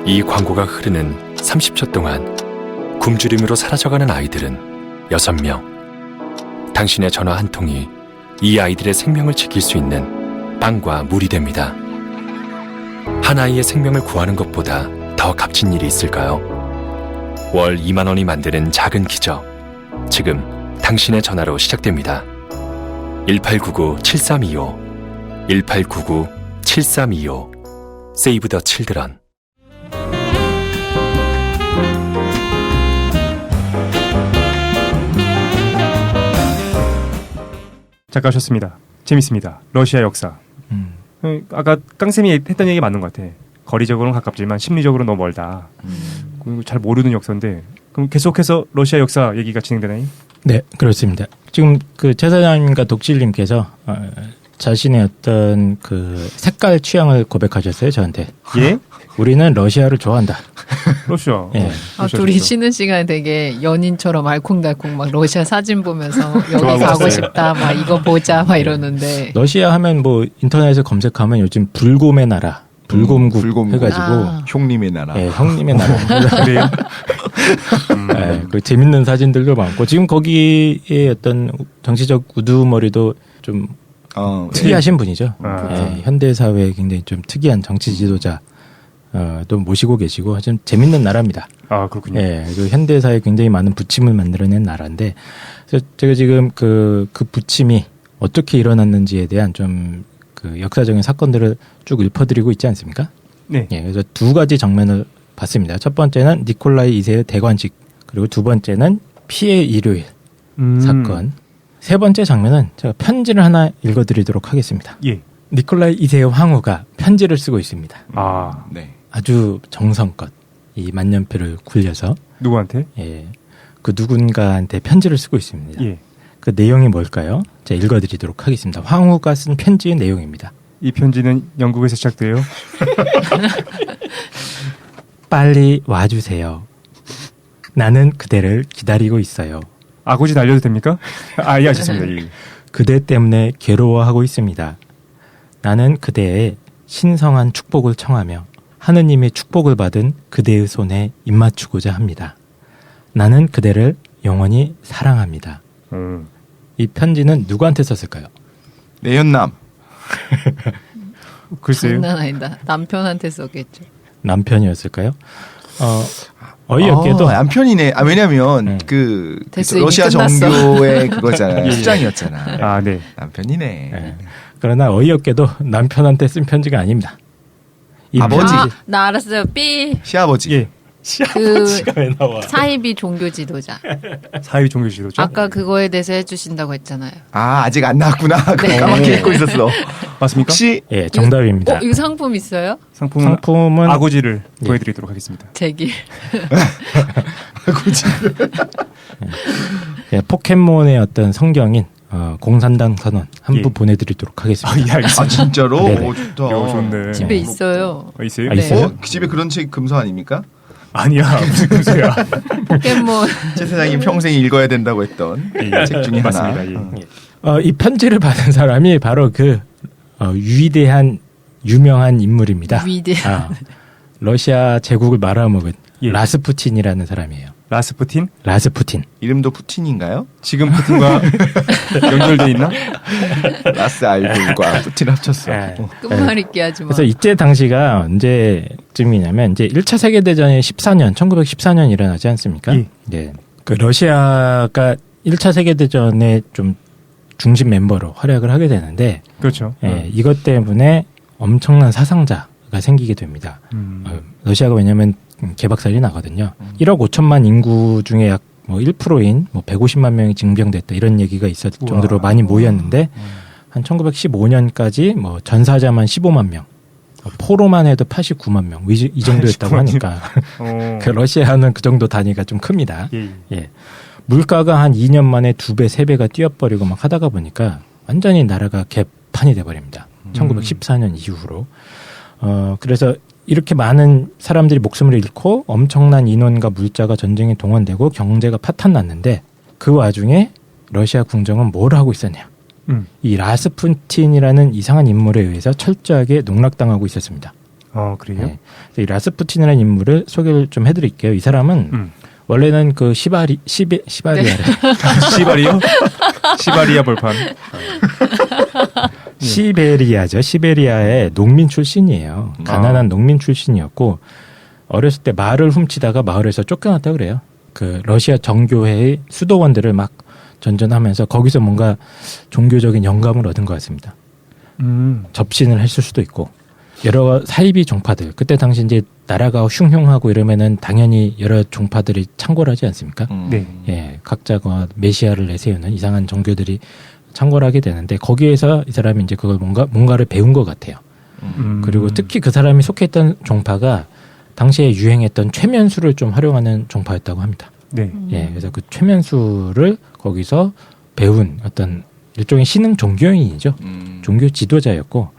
이 광고가 흐르는 30초 동안 굶주림으로 사라져가는 아이들은 6명. 당신의 전화 한 통이 이 아이들의 생명을 지킬 수 있는 빵과 물이 됩니다. 한 아이의 생명을 구하는 것보다 더 값진 일이 있을까요? 월 2만 원이 만드는 작은 기적. 지금 당신의 전화로 시작됩니다. 1899-7325 1899-7325 Save the Children. 잘 가셨습니다. 재밌습니다. 러시아 역사. 아까 깡쌤이 했던 얘기 맞는 것 같아. 거리적으로는 가깝지만 심리적으로는 너무 멀다. 잘 모르는 역사인데 그럼 계속해서 러시아 역사 얘기가 진행되나요? 네, 그렇습니다. 지금 그 최사장님과 독실님께서 자신의 어떤 그 색깔 취향을 고백하셨어요, 저한테. 예? 우리는 러시아를 좋아한다. 러시아. 예. 둘이 쉬는 시간에 되게 연인처럼 알콩달콩 막 러시아 사진 보면서 여기 좋아하고 가고 있어요. 싶다, 막 이거 보자, 막 이러는데. 러시아 하면 뭐 인터넷에 검색하면 요즘 불곰의 나라, 불곰국 불곰국. 해가지고 형님의 나라. 예, 형님의 나라. 그래요? 예, 그 재밌는 사진들도 많고 지금 거기에 어떤 정치적 우두머리도 좀 특이하신 분이죠. 예, 현대 사회에 굉장히 좀 특이한 정치 지도자 또 모시고 계시고 좀 재밌는 나라입니다. 아, 그렇군요. 예, 그 현대 사회에 굉장히 많은 부침을 만들어낸 나라인데, 그래서 제가 지금 그 부침이 어떻게 일어났는지에 대한 좀 그 역사적인 사건들을 쭉 읊어드리고 있지 않습니까? 네. 예, 그래서 두 가지 장면을 봤습니다. 첫 번째는 니콜라이 2세의 대관식, 그리고 두 번째는 피해 일요일 사건. 세 번째 장면은 제가 편지를 하나 읽어드리도록 하겠습니다. 예. 니콜라이 2세의 황후가 편지를 쓰고 있습니다. 아, 네. 아주 정성껏 이 만년필을 굴려서 누구한테? 예, 그 누군가한테 편지를 쓰고 있습니다. 예. 그 내용이 뭘까요? 제가 읽어드리도록 하겠습니다. 황후가 쓴 편지의 내용입니다. 이 편지는 영국에서 시작돼요. 빨리 와주세요. 나는 그대를 기다리고 있어요. 아고지 날려도 됩니까? 아, 예, 알겠습니다. 예. 그대 때문에 괴로워하고 있습니다. 나는 그대의 신성한 축복을 청하며 하느님의 축복을 받은 그대의 손에 입맞추고자 합니다. 나는 그대를 영원히 사랑합니다. 이 편지는 누구한테 썼을까요? 내연남. 글쎄요. 장난 아니다. 남편한테 썼겠죠. 남편이었을까요? 어이없게도 남편이네. 아, 왜냐면 그 됐어, 이미 러시아 끝났어. 정교의 그거잖아요. 수장이었잖아. 아, 네. 남편이네. 예. 그러나 어이없게도 남편한테 쓴 편지가 아닙니다. 이 아버지. 아, 나 알았어요. 삐. 시아버지. 예. 시아버지가 왜 나와? 사이비 종교 지도자. 사회 종교 지도자. 아까 그거에 대해서 해주신다고 했잖아요. 아, 아직 안 나왔구나. 네. 까맣게 읽고 있었어. 맞습니까? 혹시 예, 정답입니다. 이거 상품 있어요? 상품은 아고지를 예. 보여드리도록 하겠습니다. 제기. 아고지. 예, 포켓몬의 어떤 성경인 공산당 선언 한 부 예. 보내드리도록 하겠습니다. 아, 예, 알겠습니다. 아, 진짜로? 네네. 오, 좋다. 요, 좋네. 집에 있어요. 있어요? 아, 있어요? 그 집에 그런 책 금서 아닙니까? 아니야, 무슨 금수야. 포켓몬. 최 사장님 평생 읽어야 된다고 했던 책 중에 하나. 맞습니다. 예. 이 편지를 받은 사람이 바로 그 위대한 유명한 인물입니다. 위대한. 러시아 제국을 말아먹은 예. 라스푸틴이라는 사람이에요. 라스푸틴? 라스푸틴. 이름도 푸틴인가요? 지금 푸틴과 연결돼 있나? 라스 알굴과 푸틴 합쳤어. 예. 끝말잇기 하지 마. 그래서 이때 당시가 언제쯤이냐면 이제 1차 세계대전이 1914년 일어나지 않습니까? 예. 네. 그 러시아가 1차 세계대전의 좀 중심 멤버로 활약을 하게 되는데 그렇죠. 예, 이것 때문에 엄청난 사상자가 생기게 됩니다. 러시아가 왜냐하면 개박살이 나거든요. 1억 5천만 인구 중에 약 뭐 1%인 뭐 150만 명이 징병됐다 이런 얘기가 있을 정도로 많이 모였는데 한 1915년까지 뭐 전사자만 15만 명, 포로만 해도 89만 명 이 정도였다고 89만 하니까 그 러시아는 그 정도 단위가 좀 큽니다. 예. 예. 물가가 한 2년 만에 2배, 3배가 뛰어버리고 막 하다가 보니까 완전히 나라가 개판이 돼버립니다. 1914년 이후로. 그래서 이렇게 많은 사람들이 목숨을 잃고 엄청난 인원과 물자가 전쟁에 동원되고 경제가 파탄났는데 그 와중에 러시아 궁정은 뭘 하고 있었냐. 이 라스푸틴이라는 이상한 인물에 의해서 철저하게 농락당하고 있었습니다. 그래요? 네. 그래서 이 라스푸틴이라는 인물을 소개를 좀 해드릴게요. 이 사람은 원래는 그 시바리아래 시바리요? 시바리아 벌판. 시베리아죠. 시베리아의 농민 출신이에요. 가난한 농민 출신이었고 어렸을 때 말을 훔치다가 마을에서 쫓겨났다 그래요. 그 러시아 정교회의 수도원들을 막 전전하면서 거기서 뭔가 종교적인 영감을 얻은 것 같습니다. 접신을 했을 수도 있고 여러 사이비 종파들 그때 당시 이제 나라가 흉흉하고 이러면은 당연히 여러 종파들이 창궐 하지 않습니까? 네. 예, 각자가 메시아를 내세우는 이상한 종교들이 창궐하게 되는데 거기에서 이 사람이 이제 그걸 뭔가를 배운 것 같아요. 그리고 특히 그 사람이 속해있던 종파가 당시에 유행했던 최면수를 좀 활용하는 종파였다고 합니다. 네. 예, 그래서 그 최면수를 거기서 배운 어떤 일종의 신흥 종교인이죠. 종교 지도자였고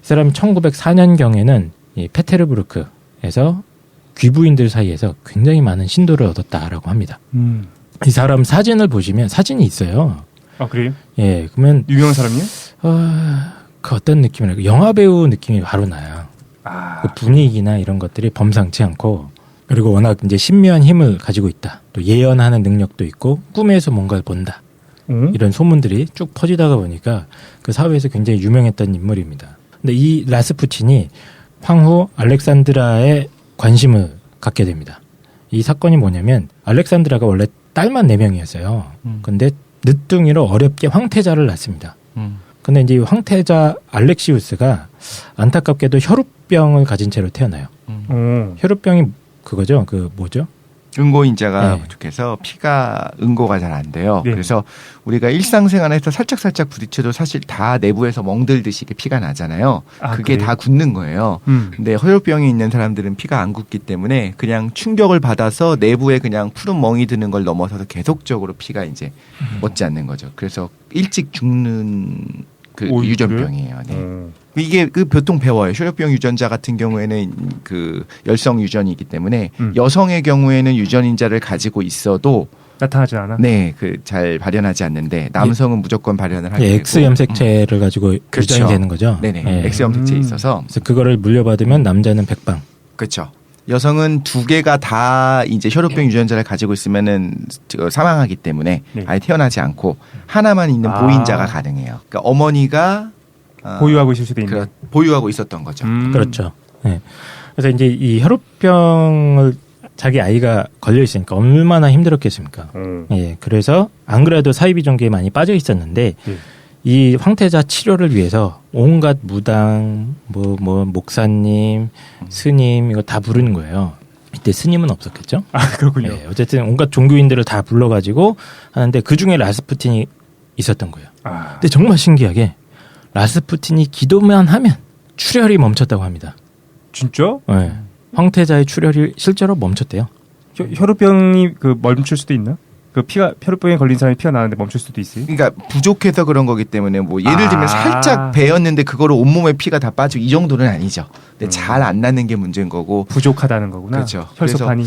이 사람이 1904년경에는 이 페테르부르크에서 귀부인들 사이에서 굉장히 많은 신도를 얻었다라고 합니다. 이 사람 사진을 보시면 사진이 있어요. 아 그래요? 예, 그러면 유명한 사람이요? 그 어떤 느낌이랄까 영화 배우 느낌이 바로 나요. 그 분위기나 이런 것들이 범상치 않고 그리고 워낙 이제 신묘한 힘을 가지고 있다. 또 예언하는 능력도 있고 꿈에서 뭔가를 본다. 이런 소문들이 쭉 퍼지다가 보니까 그 사회에서 굉장히 유명했던 인물입니다. 근데 이 라스푸틴이 황후 알렉산드라의 관심을 갖게 됩니다. 이 사건이 뭐냐면 알렉산드라가 원래 딸만 4명이었어요. 근데 늦둥이로 어렵게 황태자를 낳습니다. 근데 이제 이 황태자 알렉시우스가 안타깝게도 혈우병을 가진 채로 태어나요. 혈우병이 그거죠. 그 뭐죠? 응고인자가 네. 부족해서 피가 응고가 잘 안 돼요. 네. 그래서 우리가 일상생활에서 살짝 부딪혀도 사실 다 내부에서 멍들듯이 이렇게 피가 나잖아요. 그게 그래요? 다 굳는 거예요. 근데 허혈병이 있는 사람들은 피가 안 굳기 때문에 그냥 충격을 받아서 내부에 그냥 푸른 멍이 드는 걸 넘어서서 계속적으로 피가 이제 멎지 않는 거죠. 그래서 일찍 죽는 그 오, 유전병이에요. 네. 이게 그 보통 배워요. 혈액병 유전자 같은 경우에는 그 열성 유전이기 때문에 여성의 경우에는 유전인자를 가지고 있어도 나타나지 않아? 네, 그 잘 발현하지 않는데 남성은 무조건 발현을 하게 되고 X 염색체를 가지고 그렇죠. 유전이 되는 거죠. 네네. 예. X 염색체에 있어서 그래서 그거를 물려받으면 남자는 백방. 그렇죠. 여성은 2개가 다 이제 혈액병 유전자를 가지고 있으면은 사망하기 때문에 네. 아예 태어나지 않고 하나만 있는 보인자가 가능해요. 그러니까 어머니가 보유하고 있을 수도 있는. 보유하고 있었던 거죠. 그렇죠. 네. 그래서 이제 이 혈우병을 자기 아이가 걸려 있으니까 얼마나 힘들었겠습니까? 예. 그래서 안 그래도 사이비 종교에 많이 빠져 있었는데 네. 이 황태자 치료를 위해서 온갖 무당, 뭐 목사님, 스님 이거 다 부르는 거예요. 이때 스님은 없었겠죠? 아 그렇군요. 예. 어쨌든 온갖 종교인들을 다 불러가지고 하는데 그 중에 라스푸틴이 있었던 거예요. 근데 정말 신기하게 라스푸틴이 기도만 하면 출혈이 멈췄다고 합니다. 진짜? 네. 황태자의 출혈이 실제로 멈췄대요. 혈우병이 그 멈출 수도 있나? 그 혈우병에 걸린 사람이 피가 나는데 멈출 수도 있어요? 그러니까 부족해서 그런 거기 때문에 뭐 예를 들면 살짝 베었는데 그거를 온몸에 피가 다 빠지고 이 정도는 아니죠. 근데 잘 안 나는 게 문제인 거고 부족하다는 거구나. 그렇죠. 혈소판이.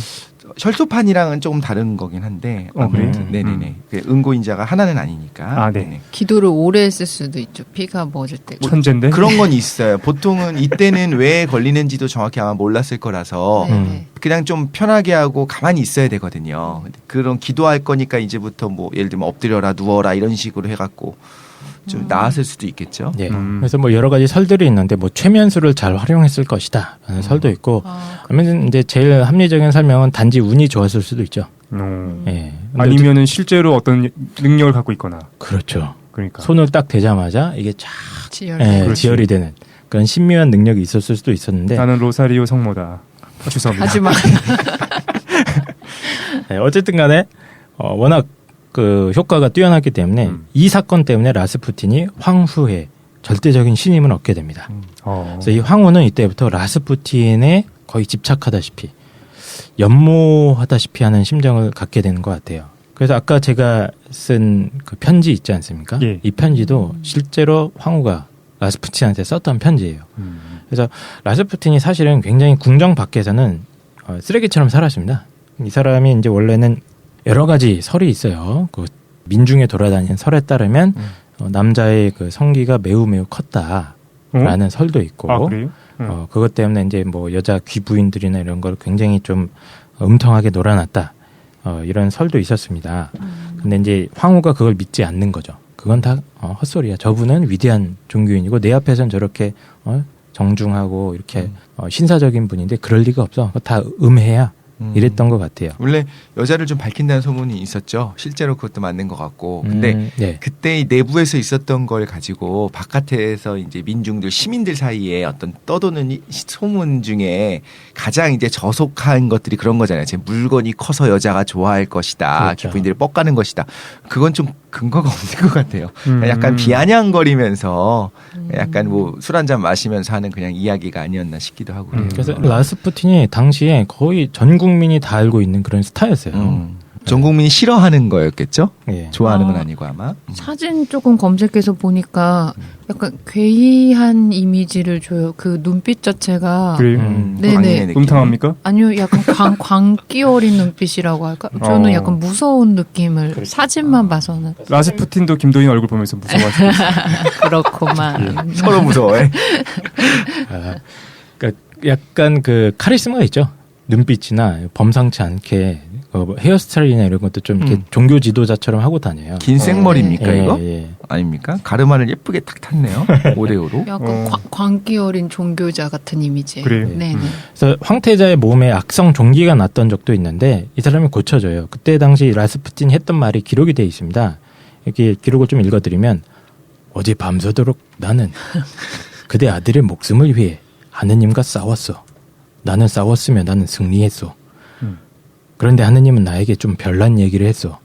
혈소판이랑은 조금 다른 거긴 한데 그래요? 네네네. 그 응고인자가 하나는 아니니까. 아, 네. 네네. 기도를 오래 했을 수도 있죠. 피가 멎을 때. 천재인데? 그런 건 있어요. 보통은 이때는 왜 걸리는지도 정확히 아마 몰랐을 거라서 네. 그냥 좀 편하게 하고 가만히 있어야 되거든요. 그런 기도할 거니까 이제부터 뭐 예를 들면 엎드려라 누워라 이런 식으로 해갖고 좀 나았을 수도 있겠죠. 예. 그래서 뭐 여러 가지 설들이 있는데 뭐 최면수를 잘 활용했을 것이다 라는 설도 있고 그러면 이제 제일 합리적인 설명은 단지 운이 좋았을 수도 있죠. 예. 아니면은 실제로 어떤 능력을 갖고 있거나. 그렇죠. 그러니까. 손을 딱 대자마자 이게 쫙 지혈. 예, 지혈이 되는 그런 신묘한 능력이 있었을 수도 있었는데 나는 로사리오 성모다. 죄송합니다. 하지만 네, 어쨌든 간에 워낙 그 효과가 뛰어났기 때문에 이 사건 때문에 라스푸틴이 황후의 절대적인 신임을 얻게 됩니다. 그래서 이 황후는 이때부터 라스푸틴에 거의 집착하다시피 연모하다시피 하는 심정을 갖게 되는 것 같아요. 그래서 아까 제가 쓴 그 편지 있지 않습니까? 예. 이 편지도 실제로 황후가 라스푸틴한테 썼던 편지예요. 그래서 라스푸틴이 사실은 굉장히 궁정 밖에서는 쓰레기처럼 살았습니다. 이 사람이 이제 원래는 여러 가지 설이 있어요. 그 민중에 돌아다니는 설에 따르면 남자의 그 성기가 매우 컸다라는 설도 있고, 아, 그래요? 그것 때문에 이제 뭐 여자 귀부인들이나 이런 걸 굉장히 좀 음통하게 놀아놨다. 이런 설도 있었습니다. 근데 이제 황후가 그걸 믿지 않는 거죠. 그건 다 헛소리야. 저분은 위대한 종교인이고 내 앞에서는 저렇게 정중하고 이렇게 신사적인 분인데 그럴 리가 없어. 다 음해야. 이랬던 것 같아요. 원래 여자를 좀 밝힌다는 소문이 있었죠. 실제로 그것도 맞는 것 같고. 근데 네. 그때 내부에서 있었던 걸 가지고 바깥에서 이제 민중들, 시민들 사이에 어떤 떠도는 소문 중에 가장 이제 저속한 것들이 그런 거잖아요. 제 물건이 커서 여자가 좋아할 것이다. 그렇죠. 기부인들이 뻑가는 것이다. 그건 좀 근거가 없는 것 같아요. 약간 비아냥거리면서 약간 뭐 술 한잔 마시면서 하는 그냥 이야기가 아니었나 싶기도 하고. 그래서 라스푸틴이 당시에 거의 전 국민이 다 알고 있는 그런 스타였어요. 전 국민이 싫어하는 거였겠죠? 예. 좋아하는 건 아니고 아마. 사진 조금 검색해서 보니까 약간 괴이한 이미지를 줘요. 그 눈빛 자체가 그래요? 네네. 광인의 느낌. 음탕합니까? 아니요, 약간 광기 어린 눈빛이라고 할까? 저는 약간 무서운 느낌을 사진만 봐서는 라스푸틴도 김도인 얼굴 보면서 무서워하시고 있어요. 그렇구만. 서로 무서워해. 그러니까 약간 그 카리스마가 있죠. 눈빛이나 범상치 않게 뭐 헤어스타일이나 이런 것도 좀 이렇게 종교 지도자처럼 하고 다녀요. 긴 생머리입니까 예, 이거? 예. 아닙니까? 가르마를 예쁘게 탁 탔네요. 오레오로. 약간 광기 어린 종교자 같은 이미지. 그래요? 네네. 그래서 황태자의 몸에 악성 종기가 났던 적도 있는데 이 사람이 고쳐져요. 그때 당시 라스푸틴이 했던 말이 기록이 되어 있습니다. 이렇게 기록을 좀 읽어드리면 어제 밤새도록 나는 그대 아들의 목숨을 위해 하느님과 싸웠어. 나는 싸웠으며 나는 승리했어. 그런데 하느님은 나에게 좀 별난 얘기를 했어.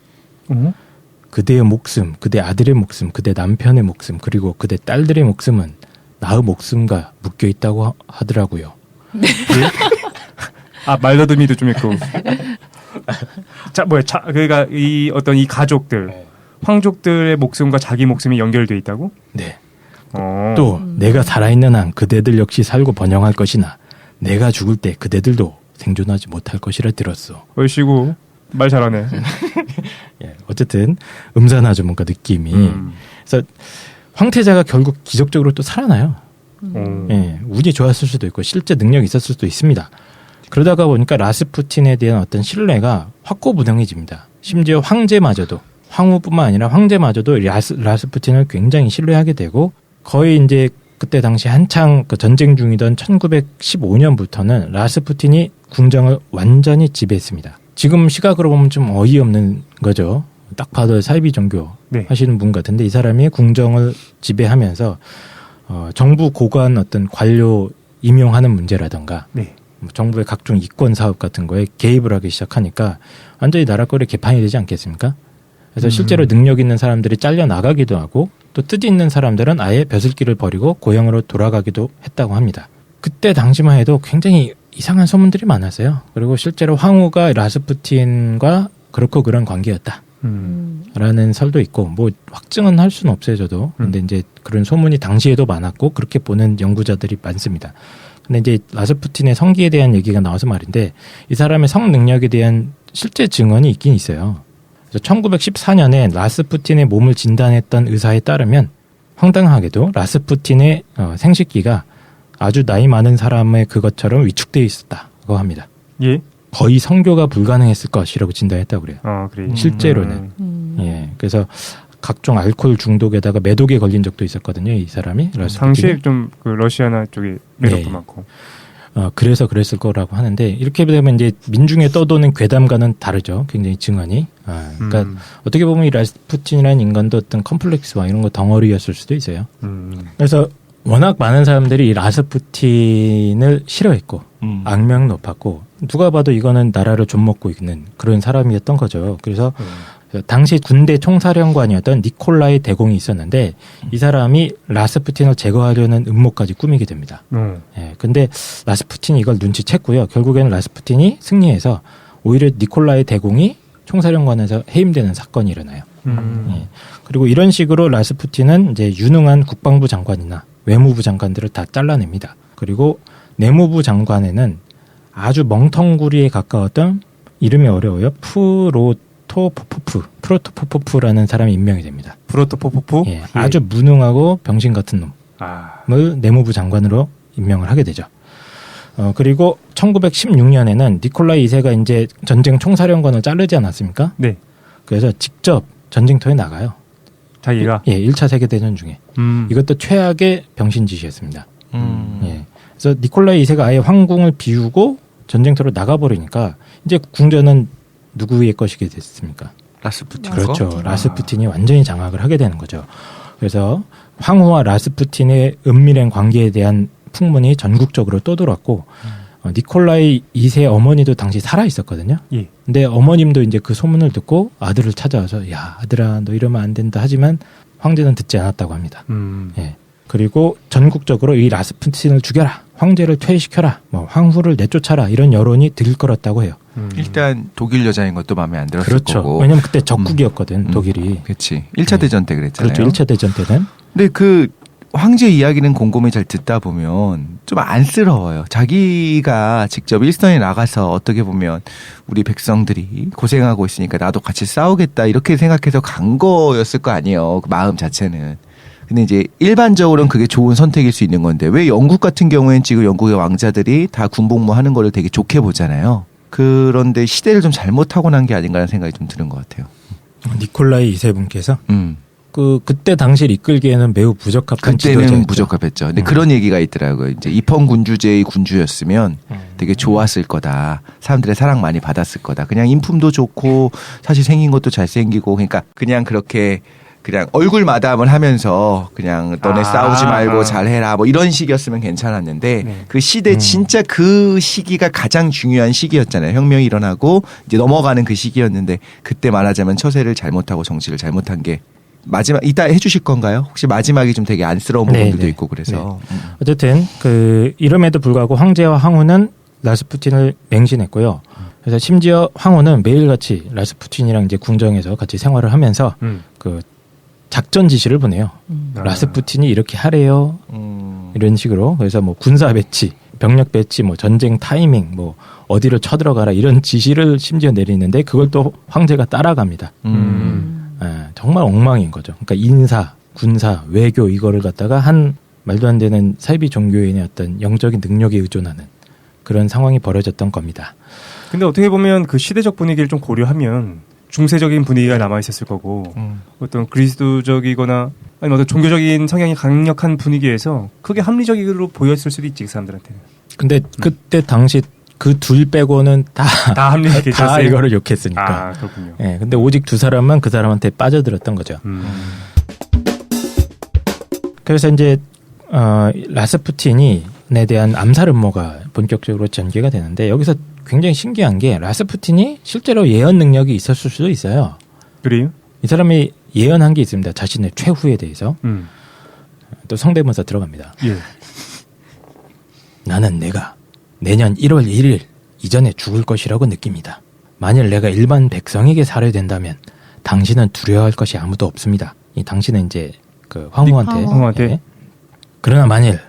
그대의 목숨, 그대 아들의 목숨, 그대 남편의 목숨, 그리고 그대 딸들의 목숨은 나의 목숨과 묶여 있다고 하더라고요. 네? 아, 말더듬이도 좀 있고. 그러니까 이 어떤 이 가족들, 황족들의 목숨과 자기 목숨이 연결돼 있다고? 네. 어. 또 내가 살아있는 한 그대들 역시 살고 번영할 것이나 내가 죽을 때 그대들도 생존하지 못할 것이라 들었어. 얼씨구 말 잘하네. 예, 어쨌든 음산화 전문가 느낌이. 그래서 황태자가 결국 기적적으로 또 살아나요. 예, 운이 좋았을 수도 있고 실제 능력이 있었을 수도 있습니다. 그러다가 보니까 라스푸틴에 대한 어떤 신뢰가 확고부동해집니다. 심지어 황제마저도, 황후뿐만 아니라 황제마저도 라스푸틴을 굉장히 신뢰하게 되고 거의 이제 그때 당시 한창 그 전쟁 중이던 1915년부터는 라스푸틴이 궁정을 완전히 지배했습니다. 지금 시각으로 보면 좀 어이없는 거죠. 딱 봐도 사이비 종교 네. 하시는 분 같은데 이 사람이 궁정을 지배하면서 정부 고관 어떤 관료 임용하는 문제라든가 네. 정부의 각종 이권 사업 같은 거에 개입을 하기 시작하니까 완전히 나라꼴이 개판이 되지 않겠습니까? 그래서 실제로 능력 있는 사람들이 잘려 나가기도 하고 또 뜻 있는 사람들은 아예 벼슬길을 버리고 고향으로 돌아가기도 했다고 합니다. 그때 당시만 해도 굉장히 이상한 소문들이 많았어요. 그리고 실제로 황후가 라스푸틴과 그렇고 그런 관계였다. 라는 설도 있고 뭐 확증은 할 수는 없어요 저도. 근데 이제 그런 소문이 당시에도 많았고 그렇게 보는 연구자들이 많습니다. 근데 이제 라스푸틴의 성기에 대한 얘기가 나와서 말인데 이 사람의 성 능력에 대한 실제 증언이 있긴 있어요. 그래서 1914년에 라스푸틴의 몸을 진단했던 의사에 따르면 황당하게도 라스푸틴의 생식기가 아주 나이 많은 사람의 그것처럼 위축되어 있었다고 합니다. 예. 거의 성교가 불가능했을 것이라고 진단했다고 그래요. 아, 그래. 실제로는. 예. 그래서 각종 알코올 중독에다가 매독에 걸린 적도 있었거든요. 이 사람이. 라스푸틴이. 당시에 좀 그 러시아나 쪽에 매력도 네. 많고. 그래서 그랬을 거라고 하는데 이렇게 되면 이제 민중에 떠도는 괴담과는 다르죠. 굉장히 증언이. 그러니까 어떻게 보면 이 라스푸틴이라는 인간도 어떤 컴플렉스와 이런 거 덩어리였을 수도 있어요. 그래서 워낙 많은 사람들이 이 라스푸틴을 싫어했고 악명 높았고 누가 봐도 이거는 나라를 좀먹고 있는 그런 사람이었던 거죠. 그래서 당시 군대 총사령관이었던 니콜라이 대공이 있었는데 이 사람이 라스푸틴을 제거하려는 음모까지 꾸미게 됩니다. 예, 근데 라스푸틴이 이걸 눈치챘고요. 결국에는 라스푸틴이 승리해서 오히려 니콜라이 대공이 총사령관에서 해임되는 사건이 일어나요. 예, 그리고 이런 식으로 라스푸틴은 이제 유능한 국방부 장관이나 외무부 장관들을 다 잘라냅니다. 그리고 내무부 장관에는 아주 멍텅구리에 가까웠던 이름이 어려워요. 프로토포포프라는 사람이 임명이 됩니다. 프로토포포프? 예, 아주 무능하고 병신 같은 놈을 내무부 장관으로 임명을 하게 되죠. 그리고 1916년에는 니콜라이 2세가 이제 전쟁 총사령관을 자르지 않았습니까? 네. 그래서 직접 전쟁터에 나가요. 자기가. 예, 1차 세계대전 중에. 이것도 최악의 병신짓이었습니다. 예. 그래서 니콜라이 2세가 아예 황궁을 비우고 전쟁터로 나가버리니까 이제 궁전은 누구의 것이게 됐습니까? 라스푸틴. 그렇죠. 라스푸틴이 완전히 장악을 하게 되는 거죠. 그래서 황후와 라스푸틴의 은밀한 관계에 대한 풍문이 전국적으로 떠돌았고 니콜라이 2세 어머니도 당시 살아 있었거든요. 예. 근데 어머님도 이제 그 소문을 듣고 아들을 찾아와서 야 아들아 너 이러면 안 된다 하지만 황제는 듣지 않았다고 합니다. 예. 그리고 전국적으로 이 라스푸틴을 죽여라, 황제를 퇴위시켜라, 뭐 황후를 내쫓아라 이런 여론이 들끓었다고 해요. 일단 독일 여자인 것도 마음에 안 들었을 그렇죠. 거고. 왜냐면 그때 적국이었거든 독일이. 그렇지. 1차 대전 때 그랬잖아요. 그렇죠. 1차 대전 때는. 근데 그 황제 이야기는 곰곰이 잘 듣다 보면 좀 안쓰러워요. 자기가 직접 일선에 나가서 어떻게 보면 우리 백성들이 고생하고 있으니까 나도 같이 싸우겠다 이렇게 생각해서 간 거였을 거 아니에요. 그 마음 자체는. 근데 이제 일반적으로는 그게 좋은 선택일 수 있는 건데 왜 영국 같은 경우에는 지금 영국의 왕자들이 다 군복무 하는 거를 되게 좋게 보잖아요. 그런데 시대를 좀 잘못 타고난 게 아닌가라는 생각이 좀 드는 것 같아요. 니콜라이 2세 분께서 그때 당시를 이끌기에는 매우 부적합한 지도자였죠. 그때는 부적합했죠. 근데 그런 얘기가 있더라고요. 이제 입헌 군주제의 군주였으면 되게 좋았을 거다. 사람들의 사랑 많이 받았을 거다. 그냥 인품도 좋고 사실 생긴 것도 잘생기고 그러니까 그냥 그렇게 그냥 얼굴 마담을 하면서 그냥 너네 싸우지 말고 잘해라 뭐 이런 식이었으면 괜찮았는데 네. 그 시대 진짜 그 시기가 가장 중요한 시기였잖아요. 혁명이 일어나고 이제 넘어가는 그 시기였는데 그때 말하자면 처세를 잘못하고 정치를 잘못한 게 마지막 이따 해주실 건가요? 혹시 마지막이 좀 되게 안쓰러운 부분들도 네, 네. 있고 그래서 어쨌든 그 이름에도 불구하고 황제와 황후는 라스푸틴을 맹신했고요. 그래서 심지어 황후는 매일같이 라스푸틴이랑 이제 궁정에서 같이 생활을 하면서 그 작전 지시를 보내요. 라스푸틴이 이렇게 하래요. 이런 식으로. 그래서 뭐 군사 배치, 병력 배치, 뭐 전쟁 타이밍, 뭐 어디를 쳐들어가라 이런 지시를 심지어 내리는데 그걸 또 황제가 따라갑니다. 정말 엉망인 거죠. 그러니까 인사, 군사, 외교 이거를 갖다가 한 말도 안 되는 사이비 종교인의 어떤 영적인 능력에 의존하는 그런 상황이 벌어졌던 겁니다. 근데 어떻게 보면 그 시대적 분위기를 좀 고려하면 중세적인 분위기가 남아 있었을 거고 어떤 그리스도적이거나 아니면 어떤 종교적인 성향이 강력한 분위기에서 크게 합리적으로 보였을 수도 있지 그 사람들한테는. 근데 그때 당시 그 둘 빼고는 다 합리적이 다 괜찮았어요? 이거를 욕했으니까. 아 그렇군요. 예, 근데 오직 두 사람만 그 사람한테 빠져들었던 거죠. 그래서 이제 라스푸틴에 대한 암살 음모가 본격적으로 전개가 되는데 여기서 굉장히 신기한 게 라스푸틴이 실제로 예언 능력이 있었을 수도 있어요. 그래요? 이 사람이 예언한 게 있습니다. 자신의 최후에 대해서. 또 성대모사 들어갑니다. 예. 나는 내가 내년 1월 1일 이전에 죽을 것이라고 느낍니다. 만일 내가 일반 백성에게 살해된다면 당신은 두려워할 것이 아무도 없습니다. 이 당신은 이제 그 황후한테. 예. 그러나 만일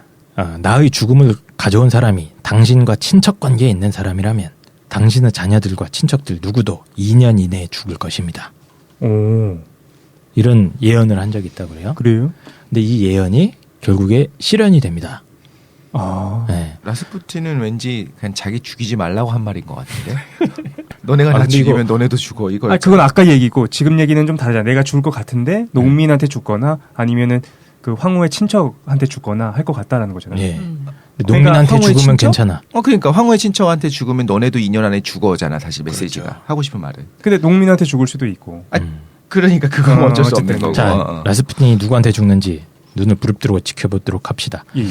나의 죽음을 가져온 사람이 당신과 친척 관계에 있는 사람이라면 당신의 자녀들과 친척들 누구도 2년 이내에 죽을 것입니다. 오. 이런 예언을 한 적이 있다고 그래요. 그래요? 근데 이 예언이 결국에 실현이 됩니다. 아. 네. 라스푸틴은 왠지 그냥 자기 죽이지 말라고 한 말인 것 같은데. 너네가 나 근데 죽이면 너네도 죽어 이거. 아 그건 아까 얘기고 지금 얘기는 좀 다르잖아. 내가 죽을 것 같은데 농민한테 죽거나 아니면은 그 황후의 친척한테 죽거나 할 것 같다라는 거잖아요. 예. 농민한테 황후의 죽으면 친척? 괜찮아. 그러니까 황후의 친척한테 죽으면 너네도 2년 안에 죽어잖아 사실 메시지가. 그렇죠. 하고 싶은 말은. 근데 농민한테 죽을 수도 있고. 그러니까 그건 어쩔 수 없는 어쨌든. 거고. 자, 라스푸틴이 누구한테 죽는지 눈을 부릅뜨고 지켜보도록 합시다. 예.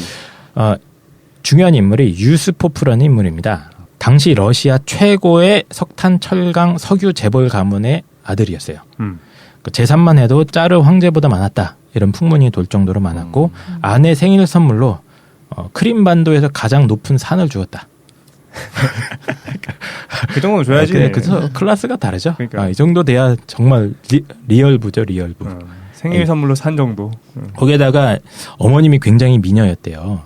중요한 인물이 유스포프라는 인물입니다. 당시 러시아 최고의 석탄, 철강, 석유 재벌 가문의 아들이었어요. 그 재산만 해도 짜르 황제보다 많았다. 이런 풍문이 돌 정도로 많았고 아내 생일 선물로 크림반도에서 가장 높은 산을 주었다. 그 정도는 줘야지. 그래서 클래스가 다르죠. 그러니까. 이 정도 돼야 정말 리얼부죠, 리얼부. 생일 선물로 산 정도. 거기에다가 어머님이 굉장히 미녀였대요.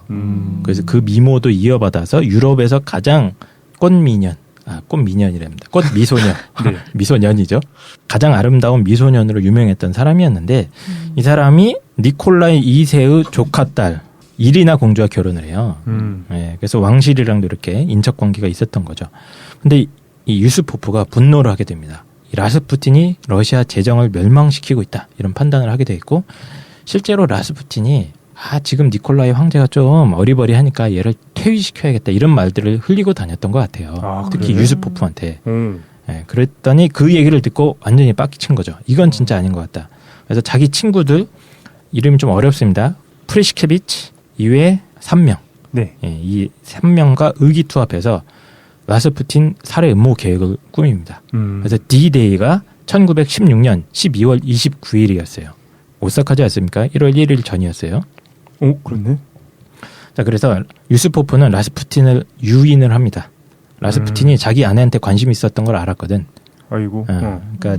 그래서 그 미모도 이어받아서 유럽에서 가장 꽃미년이랍니다. 꽃미소년. 네. 미소년이죠. 가장 아름다운 미소년으로 유명했던 사람이었는데 이 사람이 니콜라이 2세의 조카 딸 이리나 공주와 결혼을 해요. 예, 그래서 왕실이랑도 이렇게 인척 관계가 있었던 거죠. 근데 이 유스포프가 분노를 하게 됩니다. 이 라스푸틴이 러시아 재정을 멸망시키고 있다 이런 판단을 하게 돼 있고 실제로 라스푸틴이 지금 니콜라이 황제가 좀 어리버리하니까 얘를 퇴위시켜야겠다 이런 말들을 흘리고 다녔던 것 같아요. 특히 그래? 유스포프한테. 예, 그랬더니 그 얘기를 듣고 완전히 빡친 거죠. 이건 진짜 아닌 것 같다. 그래서 자기 친구들 이름이 좀 어렵습니다. 프리시케비치 이외에 3명. 네. 예, 이 3명과 의기투합해서 라스푸틴 살해 음모 계획을 꾸밉니다. 그래서 D-Day가 1916년 12월 29일이었어요. 오싹하지 않습니까? 1월 1일 전이었어요. 오, 그렇네. 자, 그래서 유스포프는 라스푸틴을 유인을 합니다. 라스푸틴이 자기 아내한테 관심이 있었던 걸 알았거든. 아이고. 그러니까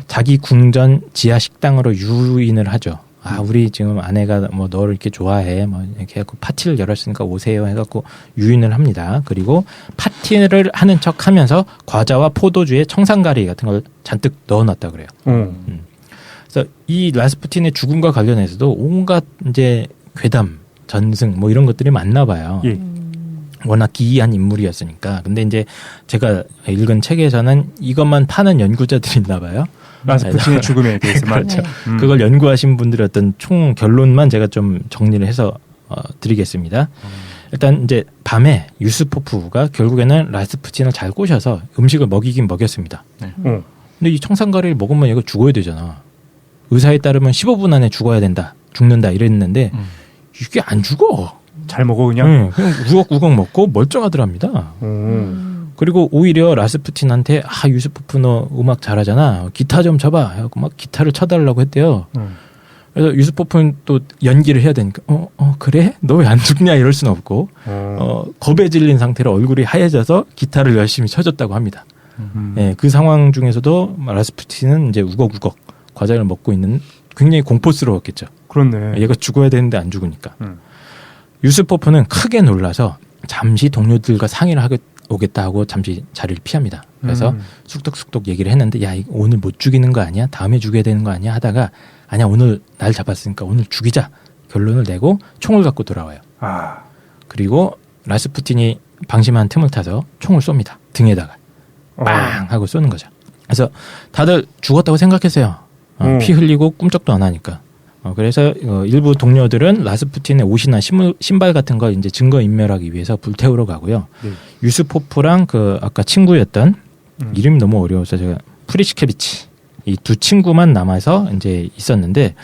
자기 궁전 지하 식당으로 유인을 하죠. 우리 지금 아내가 뭐 너를 이렇게 좋아해, 뭐 이렇게 해갖고 파티를 열었으니까 오세요 해갖고 유인을 합니다. 그리고 파티를 하는 척하면서 과자와 포도주에 청산가리 같은 걸 잔뜩 넣어놨다 그래요. 그래서 이 라스푸틴의 죽음과 관련해서도 온갖 이제 괴담, 전승 뭐 이런 것들이 많나 봐요. 예. 워낙 기이한 인물이었으니까. 근데 이제 제가 읽은 책에서는 이것만 파는 연구자들이 있나 봐요. 라스푸틴의 죽음에 대해서만. 그렇죠. 그걸 연구하신 분들의 어떤 총 결론만 제가 좀 정리를 해서 드리겠습니다. 일단 이제 밤에 유스포프가 결국에는 라스푸틴을 잘 꼬셔서 음식을 먹이긴 먹였습니다. 근데 이 청산가리를 먹으면 얘가 죽어야 되잖아. 의사에 따르면 15분 안에 죽어야 된다. 죽는다 이랬는데 이게 안 죽어. 잘 먹어 그냥. 그냥 우걱우걱 먹고 멀쩡하더랍니다. 그리고 오히려 라스푸틴한테 유스포프 너 음악 잘하잖아. 기타 좀 쳐봐. 해갖고 막 기타를 쳐달라고 했대요. 그래서 유스포프는 또 연기를 해야 되니까 그래? 너 왜 안 죽냐 이럴 수는 없고 겁에 질린 상태로 얼굴이 하얘져서 기타를 열심히 쳐줬다고 합니다. 예, 그 상황 중에서도 라스푸틴은 이제 우걱우걱 과자를 먹고 있는 굉장히 공포스러웠겠죠. 그렇네. 얘가 죽어야 되는데 안 죽으니까. 유스포프는 크게 놀라서 잠시 동료들과 상의를 오겠다 하고 잠시 자리를 피합니다. 그래서 쑥덕쑥덕 얘기를 했는데 야 이거 오늘 못 죽이는 거 아니야? 다음에 죽여야 되는 거 아니야? 하다가 아니야 오늘 날 잡았으니까 오늘 죽이자 결론을 내고 총을 갖고 돌아와요. 그리고 라스푸틴이 방심한 틈을 타서 총을 쏩니다. 등에다가 빵 하고 쏘는 거죠. 그래서 다들 죽었다고 생각했어요. 피 흘리고 꿈쩍도 안 하니까. 그래서 일부 동료들은 라스푸틴의 옷이나 신발 같은 걸 이제 증거 인멸하기 위해서 불태우러 가고요. 유스포프랑 그 아까 친구였던 이름이 너무 어려워서 제가 프리시케비치 이 두 친구만 남아서 이제 있었는데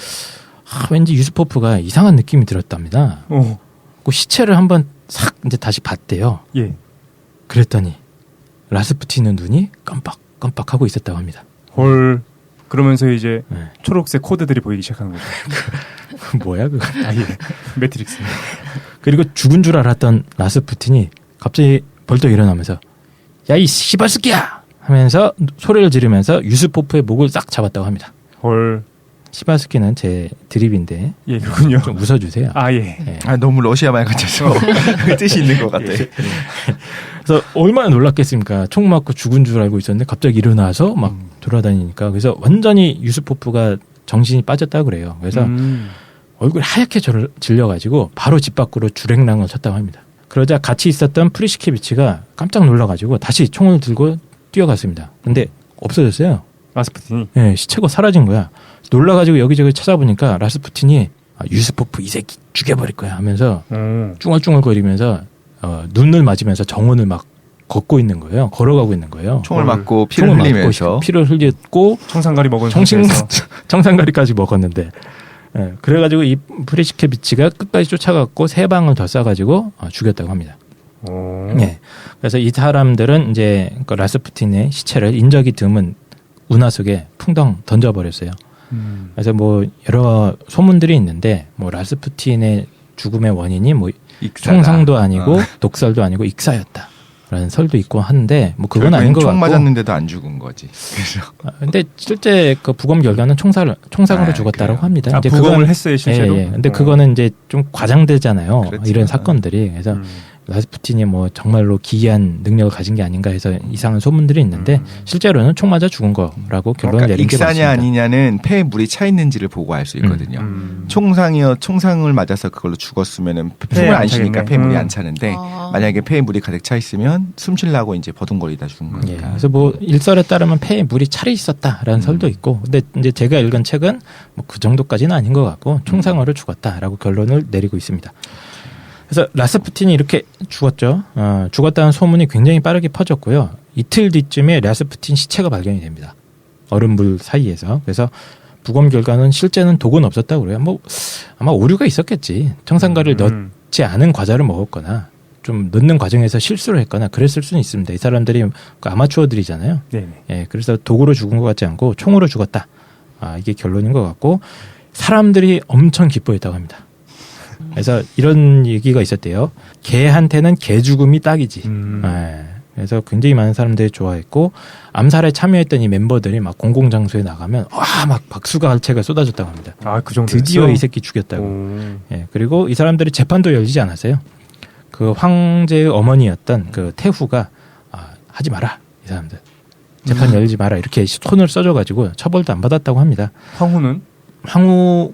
왠지 유스포프가 이상한 느낌이 들었답니다. 그 시체를 한번 싹 이제 다시 봤대요. 예. 그랬더니 라스푸틴의 눈이 깜빡깜빡하고 있었다고 합니다. 헐. 그러면서 이제 초록색 코드들이 보이기 시작하는 거죠. 뭐야 그거? 예. 매트릭스. 그리고 죽은 줄 알았던 라스푸틴이 갑자기 벌떡 일어나면서 야 이 시바스키야 하면서 소리를 지르면서 유스포프의 목을 싹 잡았다고 합니다. 헐. 시바스키는 제 드립인데 예, 그렇군요. 좀 웃어주세요. 예. 너무 러시아 말 같아서 뜻이 있는 것 같아. 그래서 얼마나 놀랐겠습니까? 총 맞고 죽은 줄 알고 있었는데 갑자기 일어나서 막 돌아다니니까 그래서 완전히 유스포프가 정신이 빠졌다고 그래요. 그래서 얼굴이 하얗게 질려가지고 바로 집 밖으로 주랭랑을 쳤다고 합니다. 그러자 같이 있었던 프리시케비치가 깜짝 놀라가지고 다시 총을 들고 뛰어갔습니다. 근데 없어졌어요. 라스푸틴이. 네, 시체가 사라진 거야. 놀라가지고 여기저기 찾아보니까 라스푸틴이 유스포프 이 새끼 죽여버릴 거야 하면서 쭝얼쭝얼거리면서 눈을 맞으면서 정원을 막 걷고 있는 거예요. 걸어가고 있는 거예요. 총을 맞고 피를 흘리면서. 피를 흘렸고 청산가리 먹은 상태에서. 청산가리까지 먹었는데 그래가지고 이 프리시케비치가 끝까지 쫓아갔고 3방을 더 쏴가지고 죽였다고 합니다. 네. 그래서 이 사람들은 이제 그 라스푸틴의 시체를 인적이 드문 운하 속에 풍덩 던져버렸어요. 그래서 뭐 여러 소문들이 있는데 뭐 라스푸틴의 죽음의 원인이 뭐 익사다. 총상도 아니고 독살도 아니고 익사였다. 라는 설도 있고 한데 뭐 그건 아닌 것 같고. 총 맞았는데도 안 죽은 거지. 그래서. 근데 실제 그 부검 결과는 총상으로 죽었다라고 그래요? 합니다. 이제 부검을 했어요 실제로. 예. 근데 그거는 이제 좀 과장되잖아요. 그렇죠. 이런 사건들이. 그래서 라스푸틴이 뭐 정말로 기이한 능력을 가진 게 아닌가 해서 이상한 소문들이 있는데 실제로는 총 맞아 죽은 거라고 결론을 그러니까 내린 게 맞습니다. 익사냐 아니냐는 폐에 물이 차 있는지를 보고 알 수 있거든요. 총상을 맞아서 그걸로 죽었으면은 숨을 안 쉬니까 폐에 물이 안 차는데 만약에 폐에 물이 가득 차 있으면 숨 쉬려고 이제 버둥거리다 죽은 예, 거니까. 그래서 뭐 일설에 따르면 폐에 물이 차려 있었다라는 설도 있고, 근데 이제 제가 읽은 책은 뭐 그 정도까지는 아닌 것 같고 총상으로 죽었다라고 결론을 내리고 있습니다. 그래서 라스푸틴이 이렇게 죽었죠. 죽었다는 소문이 굉장히 빠르게 퍼졌고요. 이틀 뒤쯤에 라스푸틴 시체가 발견이 됩니다. 얼음물 사이에서. 그래서 부검 결과는 실제는 독은 없었다고 그래요. 뭐 아마 오류가 있었겠지. 청산가를 넣지 않은 과자를 먹었거나 좀 넣는 과정에서 실수를 했거나 그랬을 수는 있습니다. 이 사람들이 아마추어들이잖아요. 네네. 예, 그래서 독으로 죽은 것 같지 않고 총으로 죽었다. 이게 결론인 것 같고 사람들이 엄청 기뻐했다고 합니다. 그래서 이런 얘기가 있었대요. 개한테는 개 죽음이 딱이지. 예, 그래서 굉장히 많은 사람들이 좋아했고 암살에 참여했던 이 멤버들이 막 공공장소에 나가면 막 박수가 할채가 쏟아졌다고 합니다. 그 정도. 드디어 이 새끼 죽였다고. 예, 그리고 이 사람들이 재판도 열리지 않았어요. 그 황제의 어머니였던 그 태후가 하지 마라 이 사람들 재판 열지 마라 이렇게 손을 써줘가지고 처벌도 안 받았다고 합니다. 황후는?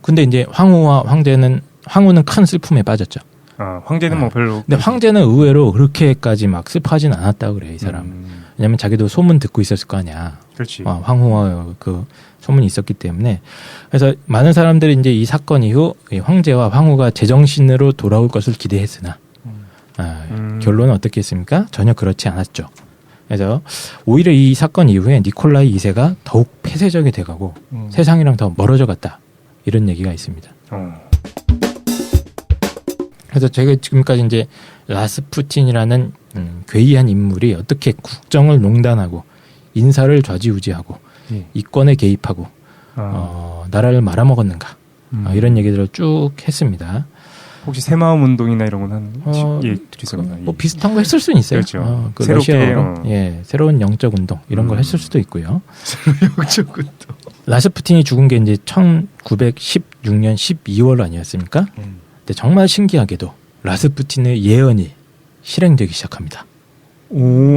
근데 이제 황후는 큰 슬픔에 빠졌죠. 황제는 뭐 별로. 근데 황제는 의외로 그렇게까지 막 슬퍼하진 않았다고 그래 이 사람. 왜냐면 자기도 소문 듣고 있었을 거 아니야. 그렇지. 황후와 그 소문이 있었기 때문에. 그래서 많은 사람들이 이제 이 사건 이후 황제와 황후가 제정신으로 돌아올 것을 기대했으나 결론은 어떻게 했습니까? 전혀 그렇지 않았죠. 그래서 오히려 이 사건 이후에 니콜라이 2세가 더욱 폐쇄적이 돼가고 세상이랑 더 멀어져 갔다. 이런 얘기가 있습니다. 그래서 제가 지금까지 이제 라스푸틴이라는 괴이한 인물이 어떻게 국정을 농단하고 인사를 좌지우지하고 이권에 개입하고 나라를 말아먹었는가 이런 얘기들을 쭉 했습니다. 혹시 새마음 운동이나 이런 건 들으셨나요? 뭐 비슷한 거 했을 수는 있어요. 그렇죠. 그 러시아어로 새로운 영적 운동 이런 걸 했을 수도 있고요. 영적 운동. 라스푸틴이 죽은 게 이제 1916년 12월 아니었습니까? 근데 정말 신기하게도 라스푸틴의 예언이 실행되기 시작합니다.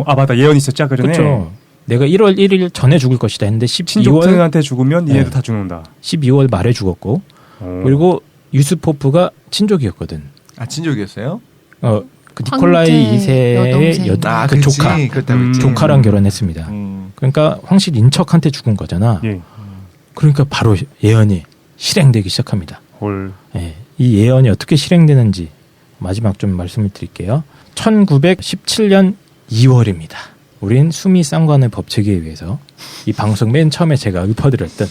맞다. 예언 있었죠, 그전에. 그렇죠. 내가 1월 1일 전에 죽을 것이다 했는데 12월 친족들한테 죽으면 얘네도 다 죽는다. 12월 말에 죽었고 그리고 유스포프가 친족이었거든. 친족이었어요? 그 니콜라이 2세의 그 조카, 조카랑 결혼했습니다. 그러니까 황실 인척한테 죽은 거잖아. 예. 그러니까 바로 예언이 실행되기 시작합니다. 헐. 예, 이 예언이 어떻게 실행되는지 마지막 좀 말씀을 드릴게요. 1917년 2월입니다. 우린 수미 쌍관의 법칙에 의해서 이 방송 맨 처음에 제가 읊어드렸던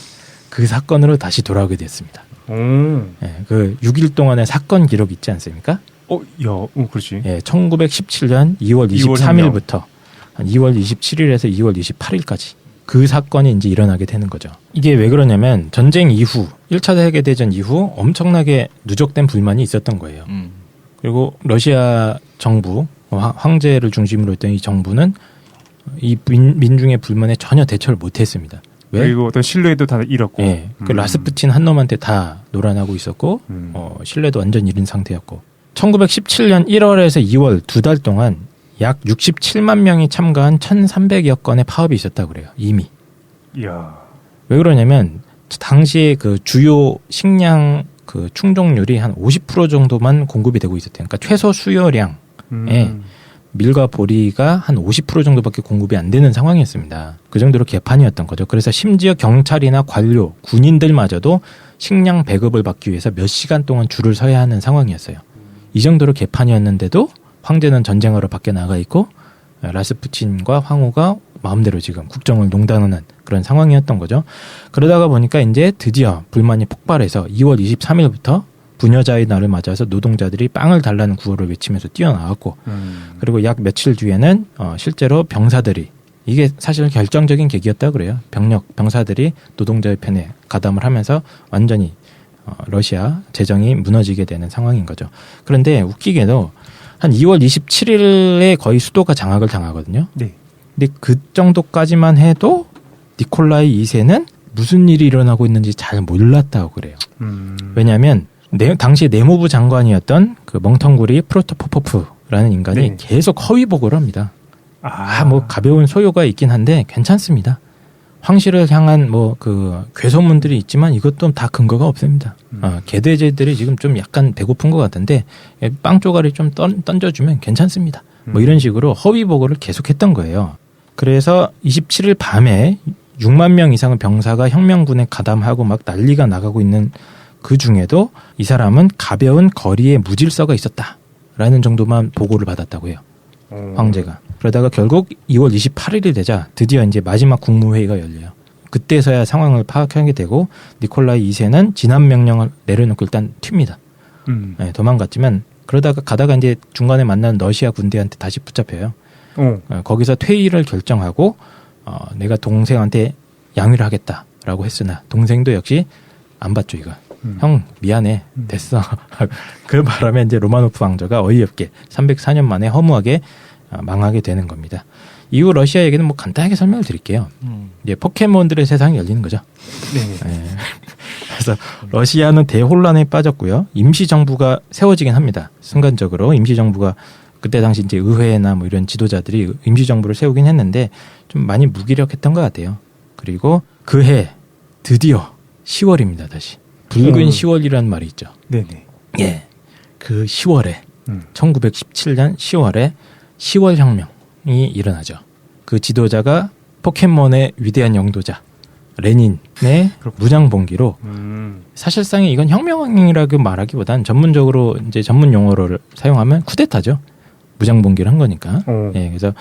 그 사건으로 다시 돌아오게 됐습니다. 예, 그 6일 동안의 사건 기록 있지 않습니까? 그렇지. 예, 1917년 2월 23일부터 한 2월 27일에서 2월 28일까지 그 사건이 이제 일어나게 되는 거죠. 이게 왜 그러냐면 전쟁 이후 1차 세계대전 이후 엄청나게 누적된 불만이 있었던 거예요. 그리고 러시아 정부, 황제를 중심으로 했던 이 정부는 이 민중의 불만에 전혀 대처를 못했습니다. 왜? 그리고 어떤 신뢰도 다 잃었고. 예, 그 라스푸틴 한 놈한테 다 놀아나고 있었고 신뢰도 완전 잃은 상태였고 1917년 1월에서 2월 2달 동안 약 67만 명이 참가한 1,300여 건의 파업이 있었다고 그래요. 이미. 이야. 왜 그러냐면 당시에 그 주요 식량 그 충족률이 한 50% 정도만 공급이 되고 있었대요. 그러니까 최소 수요량에 밀과 보리가 한 50% 정도밖에 공급이 안 되는 상황이었습니다. 그 정도로 개판이었던 거죠. 그래서 심지어 경찰이나 관료, 군인들마저도 식량 배급을 받기 위해서 몇 시간 동안 줄을 서야 하는 상황이었어요. 이 정도로 개판이었는데도 황제는 전쟁하러 밖에 나가 있고 라스푸틴과 황후가 마음대로 지금 국정을 농단하는 그런 상황이었던 거죠. 그러다가 보니까 이제 드디어 불만이 폭발해서 2월 23일부터 부녀자의 날을 맞아서 노동자들이 빵을 달라는 구호를 외치면서 뛰어나왔고 그리고 약 며칠 뒤에는 실제로 병사들이 이게 사실 결정적인 계기였다고 그래요. 병사들이 노동자의 편에 가담을 하면서 완전히 러시아 재정이 무너지게 되는 상황인 거죠. 그런데 웃기게도 한 2월 27일에 거의 수도가 장악을 당하거든요. 네. 근데 그 정도까지만 해도 니콜라이 2세는 무슨 일이 일어나고 있는지 잘 몰랐다고 그래요. 왜냐하면 당시 내무부 장관이었던 그 멍텅구리 프로토포포프가 라는 인간이 네. 계속 허위 보고를 합니다. 뭐 가벼운 소요가 있긴 한데 괜찮습니다. 황실을 향한 뭐 그 괴소문들이 있지만 이것도 다 근거가 없습니다. 개돼지들이 지금 좀 약간 배고픈 것 같은데 빵 조각을 좀 던져주면 괜찮습니다. 뭐 이런 식으로 허위 보고를 계속했던 거예요. 그래서 27일 밤에 6만 명 이상의 병사가 혁명군에 가담하고 막 난리가 나가고 있는 그 중에도 이 사람은 가벼운 거리에 무질서가 있었다라는 정도만 보고를 받았다고 해요. 황제가. 그러다가 결국 2월 28일이 되자 드디어 이제 마지막 국무회의가 열려요. 그때서야 상황을 파악하게 되고 니콜라이 2세는 진압 명령을 내려놓고 일단 튑니다. 네, 도망갔지만 그러다가 가다가 이제 중간에 만난 러시아 군대한테 다시 붙잡혀요. 거기서 퇴위를 결정하고 내가 동생한테 양위를 하겠다라고 했으나 동생도 역시 안 받죠 이거. 형 미안해 됐어. 그 바람에 이제 로마노프 왕조가 어이없게 304년 만에 허무하게 망하게 되는 겁니다. 이후 러시아 얘기는 뭐 간단하게 설명을 드릴게요. 이제 포켓몬들의 세상이 열리는 거죠. 네. 그래서 러시아는 대혼란에 빠졌고요. 임시정부가 세워지긴 합니다. 순간적으로 임시정부가 그때 당시 이제 의회나 뭐 이런 지도자들이 임시정부를 세우긴 했는데 좀 많이 무기력했던 것 같아요. 그리고 그해 드디어 10월입니다. 다시 붉은 10월이라는 말이 있죠. 네네. 예, 그 10월에 1917년 10월에 10월 혁명이 일어나죠. 그 지도자가 포켓몬의 위대한 영도자 레닌의 무장봉기로 사실상 이건 혁명이라고 말하기보단 전문적으로 이제 전문 용어를 사용하면 쿠데타죠. 무장봉기를 한 거니까. 예, 그래서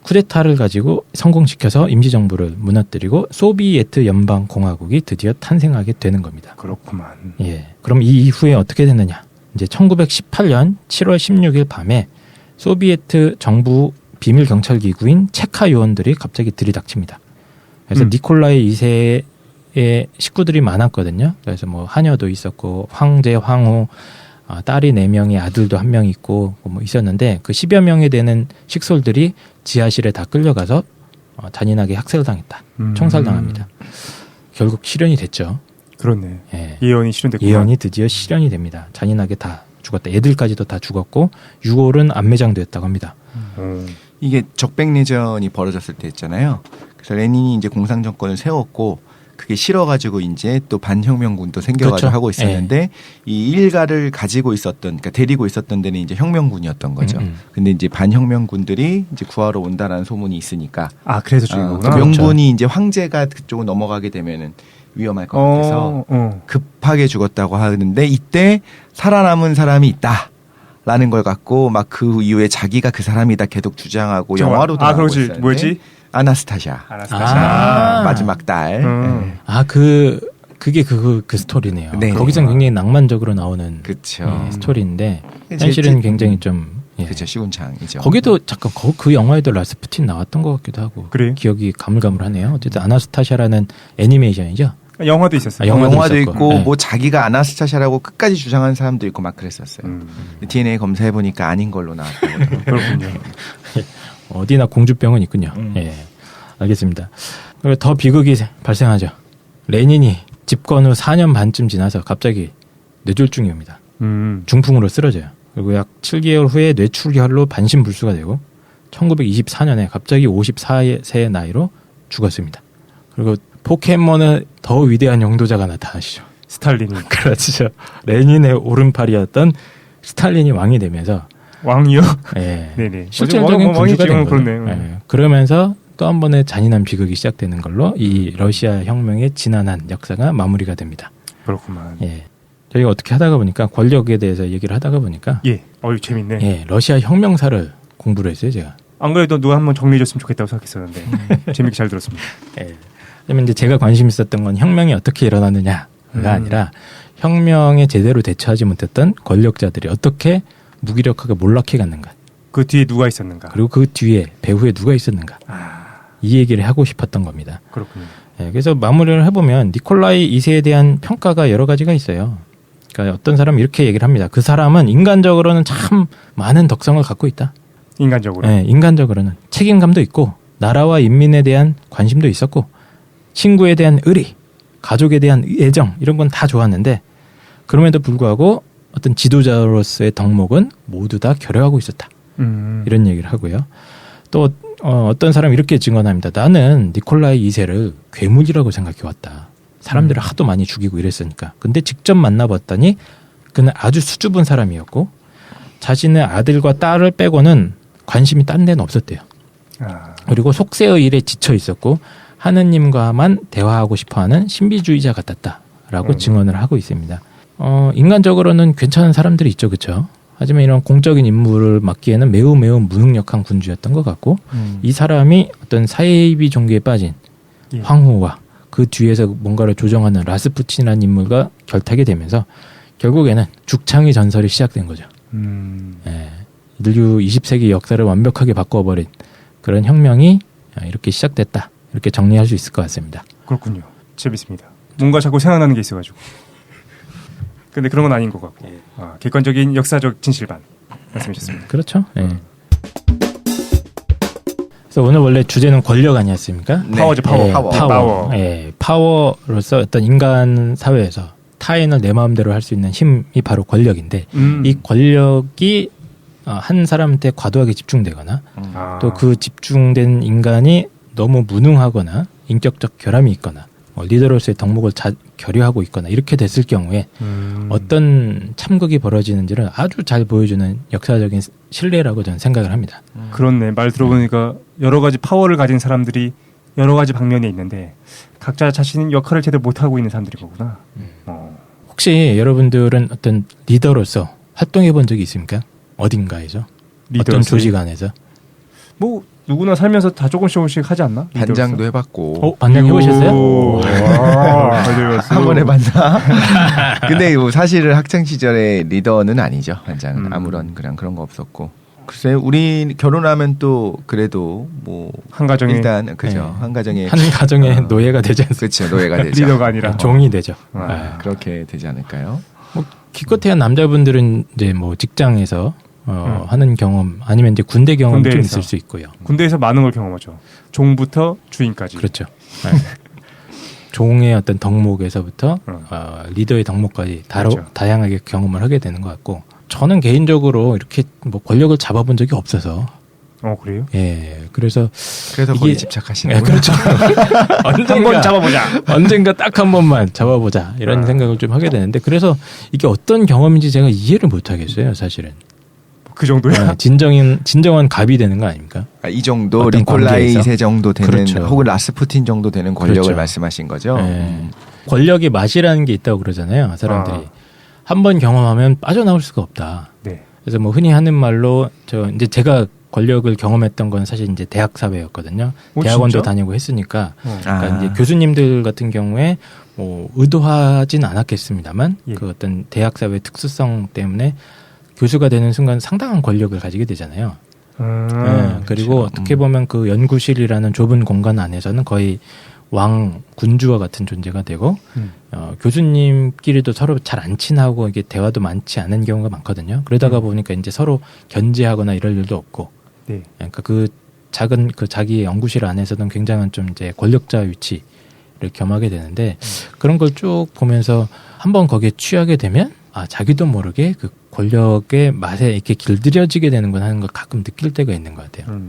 쿠데타를 가지고 성공시켜서 임시정부를 무너뜨리고 소비에트 연방공화국이 드디어 탄생하게 되는 겁니다. 그렇구만. 예, 그럼 이 이후에 어떻게 됐느냐? 이제 1918년 7월 16일 밤에 소비에트 정부 비밀 경찰 기구인 체카 요원들이 갑자기 들이닥칩니다. 그래서 니콜라이 2세의 식구들이 많았거든요. 그래서 뭐 하녀도 있었고 황제, 황후, 딸이 4명이 아들도 1명 있고 뭐 있었는데 그 10여 명에 되는 식솔들이 지하실에 다 끌려가서 잔인하게 학살당했다. 총살당합니다. 결국 실현이 됐죠. 그렇네. 예. 예언이 실현됐구나. 예언이 드디어 실현이 됩니다. 잔인하게 다 죽었다. 애들까지도 다 죽었고 6월은 안매장되었다고 합니다. 이게 적백내전이 벌어졌을 때 있잖아요. 그래서 레닌이 이제 공산 정권을 세웠고 그게 싫어가지고 이제 또 반혁명군도 생겨가지고 그렇죠. 하고 있었는데 이 일가를 가지고 있었던, 그러니까 데리고 있었던 데는 이제 혁명군이었던 거죠. 근데 이제 반혁명군들이 이제 구하러 온다라는 소문이 있으니까. 그래서 죽인 그 거구나. 명분이 이제 황제가 그쪽으로 넘어가게 되면은 위험할 것 같아서 급하게 죽었다고 하는데 이때 살아남은 사람이 있다. 라는 걸 갖고 막 그 이후에 자기가 그 사람이다 계속 주장하고 영화로도 나오고 그렇지. 있었는데 뭐였지? 아나스타샤. 마지막 딸. 그게 그 스토리네요. 네. 거기서는 굉장히 낭만적으로 나오는 그렇죠. 스토리인데 현실은 굉장히 좀 그렇죠. 시군창이죠. 거기도 잠깐 그 영화에도 라스푸틴 나왔던 것 같기도 하고 그래요? 기억이 가물가물하네요. 어쨌든 아나스타샤라는 애니메이션이죠. 영화도 있었어요. 영화도 있었고. 있고 네. 뭐 자기가 아나스타샤라고 끝까지 주장하는 사람도 있고 막 그랬었어요. DNA 검사해 보니까 아닌 걸로 나왔다고. 그렇군요. 어디나 공주병은 있군요. 예, 알겠습니다. 그리고 더 비극이 발생하죠. 레닌이 집권 후 4년 반쯤 지나서 갑자기 뇌졸중이 옵니다. 중풍으로 쓰러져요. 그리고 약 7개월 후에 뇌출혈로 반신불수가 되고 1924년에 갑자기 54세의 나이로 죽었습니다. 그리고 포켓몬의 더 위대한 영도자가 나타나시죠. 스탈린이. 그렇죠. 레닌의 오른팔이었던 스탈린이 왕이 되면서 왕이요? 예, 네네. 실질적인 군주가 된 거죠. 그렇네. 예, 그러면서 또 한 번의 잔인한 비극이 시작되는 걸로 이 러시아 혁명의 지난한 역사가 마무리가 됩니다. 그렇구만. 예, 저희가 어떻게 하다가 보니까 권력에 대해서 얘기를 하다가 보니까 예. 재밌네. 예, 러시아 혁명사를 공부를 했어요, 제가. 안 그래도 누가 한번 정리해줬으면 좋겠다고 생각했었는데 재밌게 잘 들었습니다. 예. 그러면 이제 제가 관심 있었던 건 혁명이 어떻게 일어나느냐가 아니라 혁명에 제대로 대처하지 못했던 권력자들이 어떻게 무기력하게 몰락해 갔는가. 그 뒤에 누가 있었는가. 그리고 그 뒤에 배후에 누가 있었는가. 이 얘기를 하고 싶었던 겁니다. 그렇군요. 예, 그래서 마무리를 해보면 니콜라이 2세에 대한 평가가 여러 가지가 있어요. 그러니까 어떤 사람은 이렇게 얘기를 합니다. 그 사람은 인간적으로는 참 많은 덕성을 갖고 있다. 인간적으로. 예, 인간적으로는 책임감도 있고 나라와 인민에 대한 관심도 있었고 친구에 대한 의리, 가족에 대한 애정 이런 건 다 좋았는데 그럼에도 불구하고 어떤 지도자로서의 덕목은 모두 다 결여하고 있었다. 이런 얘기를 하고요. 또 어떤 사람이 이렇게 증언합니다. 나는 니콜라이 2세를 괴물이라고 생각해 왔다. 사람들을 하도 많이 죽이고 이랬으니까. 근데 직접 만나봤더니 그는 아주 수줍은 사람이었고 자신의 아들과 딸을 빼고는 관심이 딴 데는 없었대요. 그리고 속세의 일에 지쳐 있었고 하느님과만 대화하고 싶어하는 신비주의자 같았다라고 증언을 하고 있습니다. 인간적으로는 괜찮은 사람들이 있죠, 그렇죠? 하지만 이런 공적인 임무를 맡기에는 매우 무능력한 군주였던 것 같고 이 사람이 어떤 사이비 종교에 빠진 황후와 그 뒤에서 뭔가를 조정하는 라스푸틴이라는 인물과 결탁이 되면서 결국에는 죽창의 전설이 시작된 거죠. 예, 인류 20세기 역사를 완벽하게 바꿔버린 그런 혁명이 이렇게 시작됐다. 이렇게 정리할 수 있을 것 같습니다. 그렇군요. 재밌습니다. 뭔가 자꾸 생각나는 게 있어가지고. 근데 그런 건 아닌 것 같고. 객관적인 역사적 진실반 말씀하셨습니다. 그렇죠. 예. 그래서 오늘 원래 주제는 권력 아니었습니까? 네. 파워죠, 파워. 예, 파워로서 어떤 인간 사회에서 타인을 내 마음대로 할 수 있는 힘이 바로 권력인데 이 권력이 한 사람한테 과도하게 집중되거나 또 그 집중된 인간이 너무 무능하거나 인격적 결함이 있거나 리더로서의 덕목을 결여하고 있거나 이렇게 됐을 경우에 어떤 참극이 벌어지는지를 아주 잘 보여주는 역사적인 신뢰라고 저는 생각을 합니다. 그렇네. 말 들어보니까 여러 가지 파워를 가진 사람들이 여러 가지 방면에 있는데 각자 자신의 역할을 제대로 못하고 있는 사람들인 거구나. 혹시 여러분들은 어떤 리더로서 활동해 본 적이 있습니까? 어딘가에서? 어떤 조직 안에서? 뭐 누구나 살면서 다 조금씩 하지 않나? 반장도 해봤고. 반장 해보셨어요? 한 번 해봤나? 근데 사실은 학창 시절에 리더는 아니죠. 반장은 아무런 그런 거 없었고. 글쎄, 우리 결혼하면 또 그래도 뭐 한 가정에 일단 그죠. 한 가정에 노예가 되지 않습니까? 그렇죠. 노예가 되죠. 리더가 아니라 종이 되죠. 그렇게 되지 않을까요? 뭐 기껏해야 남자분들은 이제 뭐 직장에서 하는 경험 아니면 이제 군대 경험이 좀 있을 수 있고요. 군대에서 많은 걸 경험하죠. 종부터 주인까지. 그렇죠. 네. 종의 어떤 덕목에서부터 리더의 덕목까지 그렇죠. 다양하게 경험을 하게 되는 것 같고 저는 개인적으로 이렇게 뭐 권력을 잡아본 적이 없어서. 그래요? 예. 그래서 거기에 집착하시는 거예요. 그렇죠. 한번 잡아보자. 언젠가 딱 한 번만 잡아보자 이런 생각을 좀 하게 되는데 그래서 이게 어떤 경험인지 제가 이해를 못 하겠어요, 사실은. 그 정도야? 진정한 갑이 되는 거 아닙니까? 이 정도 니콜라이 2세 정도 되는 그렇죠. 혹은 라스푸틴 정도 되는 권력을 그렇죠. 말씀하신 거죠. 권력의 맛이라는 게 있다고 그러잖아요, 사람들이. 한 번 경험하면 빠져나올 수가 없다. 네. 그래서 뭐 흔히 하는 말로 이제 제가 권력을 경험했던 건 사실 이제 대학 사회였거든요. 대학원도 진짜? 다니고 했으니까. 그러니까 이제 교수님들 같은 경우에 뭐 의도하진 않았겠습니다만 그 어떤 대학 사회 특수성 때문에 교수가 되는 순간 상당한 권력을 가지게 되잖아요. 그리고 그렇죠. 어떻게 보면 그 연구실이라는 좁은 공간 안에서는 거의 왕 군주와 같은 존재가 되고 교수님끼리도 서로 잘 안 친하고 이게 대화도 많지 않은 경우가 많거든요. 그러다가 보니까 이제 서로 견제하거나 이럴 일도 없고, 네. 그러니까 그 작은 그 자기의 연구실 안에서는 굉장한 좀 이제 권력자 위치를 겸하게 되는데 그런 걸 쭉 보면서 한번 거기에 취하게 되면 자기도 모르게 그 권력의 맛에 이렇게 길들여지게 되는구나 하는 걸 가끔 느낄 때가 있는 것 같아요.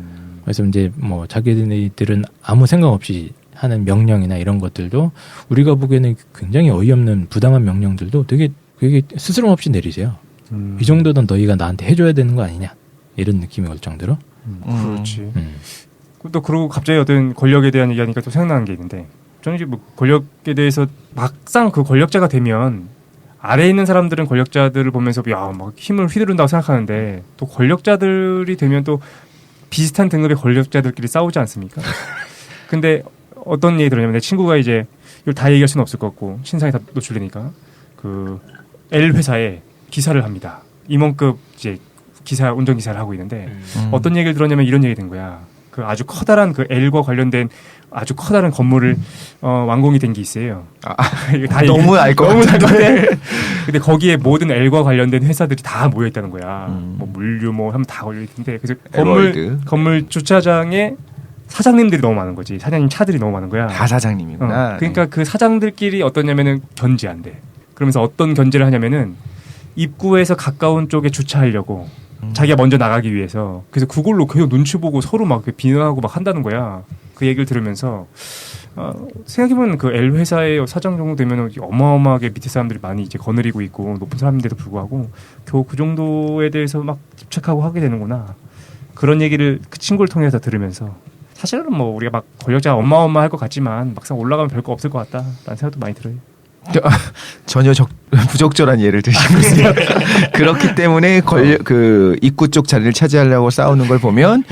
그래서 이제 뭐 자기들은 아무 생각 없이 하는 명령이나 이런 것들도 우리가 보기에는 굉장히 어이없는 부당한 명령들도 되게 스스럼 없이 내리세요. 이 정도는 너희가 나한테 해줘야 되는 거 아니냐 이런 느낌이 올 정도로. 그렇지. 또 그러고 갑자기 어떤 권력에 대한 얘기하니까 또 생각나는 게 있는데 저는 이제 뭐 권력에 대해서 막상 그 권력자가 되면 아래에 있는 사람들은 권력자들을 보면서 막 힘을 휘두른다고 생각하는데 또 권력자들이 되면 또 비슷한 등급의 권력자들끼리 싸우지 않습니까? 근데 어떤 얘기 들었냐면 내 친구가 이제 이걸 다 얘기할 수는 없을 것 같고 신상이 다 노출되니까 그 L 회사에 기사를 합니다. 임원급 이제 운전 기사를 하고 있는데 어떤 얘기를 들었냐면 이런 얘기 된 거야. 그 아주 커다란 그 L과 관련된 아주 커다란 건물을 완공이 된 게 있어요. 다 너무 알 것 같은데. 근데 거기에 모든 L과 관련된 회사들이 다 모여 있다는 거야. 뭐 물류 뭐 하면 다 걸려 있는데 그래서 건물 주차장에 사장님들이 너무 많은 거지. 사장님 차들이 너무 많은 거야. 다 사장님이구나. 그러니까 그 사장들끼리 어떠냐면은 견제한대. 그러면서 어떤 견제를 하냐면은 입구에서 가까운 쪽에 주차하려고 자기가 먼저 나가기 위해서. 그래서 그걸로 계속 눈치 보고 서로 막 비난하고 막 한다는 거야. 그 얘기를 들으면서 생각해보면 그 L 회사의 사장 정도 되면 어마어마하게 밑에 사람들이 많이 이제 거느리고 있고 높은 사람인데도 불구하고 겨우 그 정도에 대해서 막 집착하고 하게 되는구나. 그런 얘기를 그 친구를 통해서 들으면서 사실은 뭐 우리가 막 권력자가 어마어마할 것 같지만 막상 올라가면 별거 없을 것 같다라는 생각도 많이 들어요. 전혀 부적절한 예를 드시고 있어요. 그렇기 때문에 그 입구 쪽 자리를 차지하려고 싸우는 걸 보면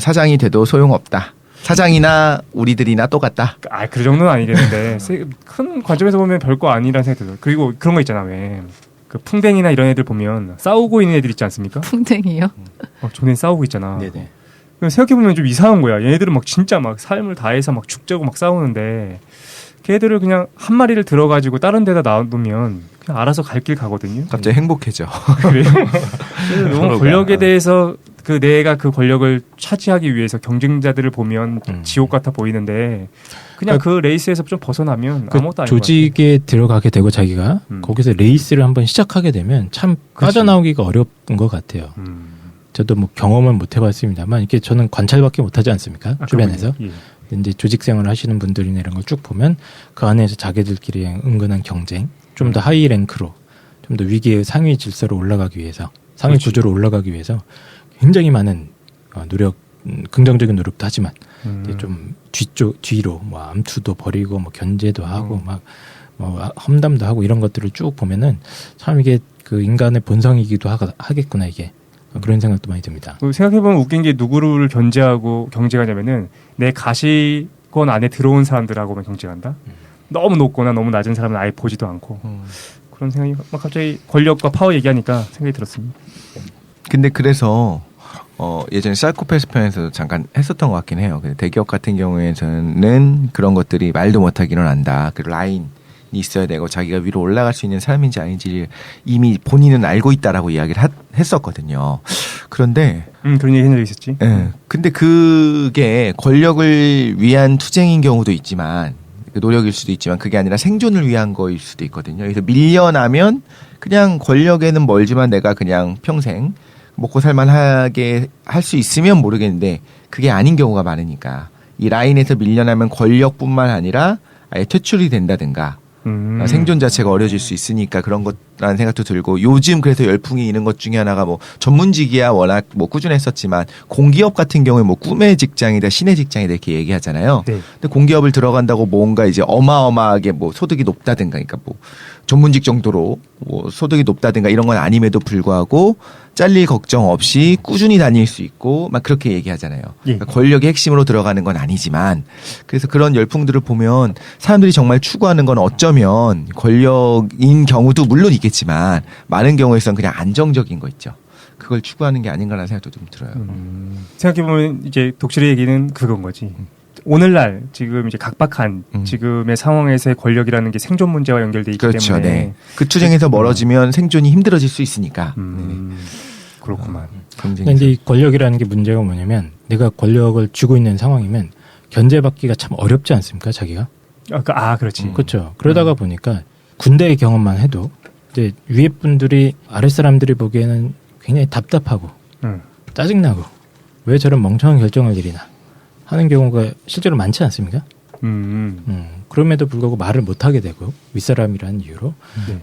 사장이 돼도 소용없다. 사장이나 우리들이나 똑같다. 그 정도는 아니겠는데 큰 관점에서 보면 별거 아니라는 생각이 들어요. 그리고 그런 거 있잖아 왜. 그 풍뎅이나 이런 애들 보면 싸우고 있는 애들 있지 않습니까? 풍뎅이요? 존에 싸우고 있잖아. 네네. 생각해보면 좀 이상한 거야. 얘네들은 막 진짜 막 삶을 다해서 막 죽자고 막 싸우는데 걔들을 그냥 한 마리를 들어가지고 다른 데다 놔두면 그냥 알아서 갈 길 가거든요. 갑자기 행복해져. 그래요? 너무 권력에 대해서 내가 그 권력을 차지하기 위해서 경쟁자들을 보면 지옥 같아 보이는데 그냥 그 레이스에서 좀 벗어나면 아무것도 아닌 조직에 들어가게 되고 자기가 거기서 레이스를 한번 시작하게 되면 참 빠져나오기가 어려운 것 같아요. 저도 뭐 경험은 못 해봤습니다만 이게 저는 관찰밖에 못하지 않습니까? 주변에서. 예. 이제 조직 생활을 하시는 분들이나 이런 걸 쭉 보면 그 안에서 자기들끼리 은근한 경쟁, 좀 더 하이 랭크로, 좀 더 위기의 상위 질서로 올라가기 위해서, 상위 구조로 올라가기 위해서 굉장히 많은 노력, 긍정적인 노력도 하지만 이제 좀 뒤로 뭐 암투도 벌이고 뭐 견제도 하고 막 뭐 험담도 하고 이런 것들을 쭉 보면은 참 이게 그 인간의 본성이기도 하겠구나 이게. 그런 생각도 많이 듭니다. 생각해보면 웃긴 게 누구를 견제하고 경쟁하냐면은 내 가시권 안에 들어온 사람들하고만 경쟁한다. 너무 높거나 너무 낮은 사람은 아예 보지도 않고 그런 생각이 막 갑자기 권력과 파워 얘기하니까 생각이 들었습니다. 근데 그래서 예전에 사이코패스 편에서 잠깐 했었던 것 같긴 해요. 대기업 같은 경우에는 그런 것들이 말도 못하게 일어난다. 그리고 라인이 있어야 되고 자기가 위로 올라갈 수 있는 사람인지 아닌지 이미 본인은 알고 있다라고 이야기를 했었거든요. 그런데 그런 얘기 한 적이 있었지. 네. 근데 그게 권력을 위한 투쟁인 경우도 있지만 노력일 수도 있지만 그게 아니라 생존을 위한 거일 수도 있거든요. 그래서 밀려나면 그냥 권력에는 멀지만 내가 그냥 평생 먹고 살만하게 할 수 있으면 모르겠는데 그게 아닌 경우가 많으니까 이 라인에서 밀려나면 권력뿐만 아니라 아예 퇴출이 된다든가 생존 자체가 어려질 수 있으니까 그런 것라는 생각도 들고 요즘 그래서 열풍이 있는 것 중에 하나가 뭐 전문직이야 워낙 뭐 꾸준했었지만 공기업 같은 경우에 뭐 꿈의 직장이다 신의 직장이다 이렇게 얘기하잖아요. 네. 근데 공기업을 들어간다고 뭔가 이제 어마어마하게 뭐 소득이 높다든가 그러니까 뭐 전문직 정도로 뭐 소득이 높다든가 이런 건 아님에도 불구하고 잘릴 걱정 없이 꾸준히 다닐 수 있고 막 그렇게 얘기하잖아요. 예. 그러니까 권력의 핵심으로 들어가는 건 아니지만 그래서 그런 열풍들을 보면 사람들이 정말 추구하는 건 어쩌면 권력인 경우도 물론 있겠지만 많은 경우에선 그냥 안정적인 거 있죠. 그걸 추구하는 게 아닌가라는 생각도 좀 들어요. 생각해보면 이제 독실의 얘기는 그건 거지. 오늘날 지금 이제 각박한 지금의 상황에서의 권력이라는 게 생존 문제와 연결돼 있기 그렇죠, 때문에 네. 그 투쟁에서 멀어지면 생존이 힘들어질 수 있으니까. 그렇구만. 근데 이제 이 권력이라는 게 문제가 뭐냐면 내가 권력을 쥐고 있는 상황이면 견제받기가 참 어렵지 않습니까, 자기가? 그렇지. 그렇죠. 그러다가 보니까 군대의 경험만 해도 이제 위에 분들이 아래 사람들이 보기에는 굉장히 답답하고 짜증나고 왜 저런 멍청한 결정을 내리나 하는 경우가 실제로 많지 않습니까? 그럼에도 불구하고 말을 못하게 되고 윗사람이라는 이유로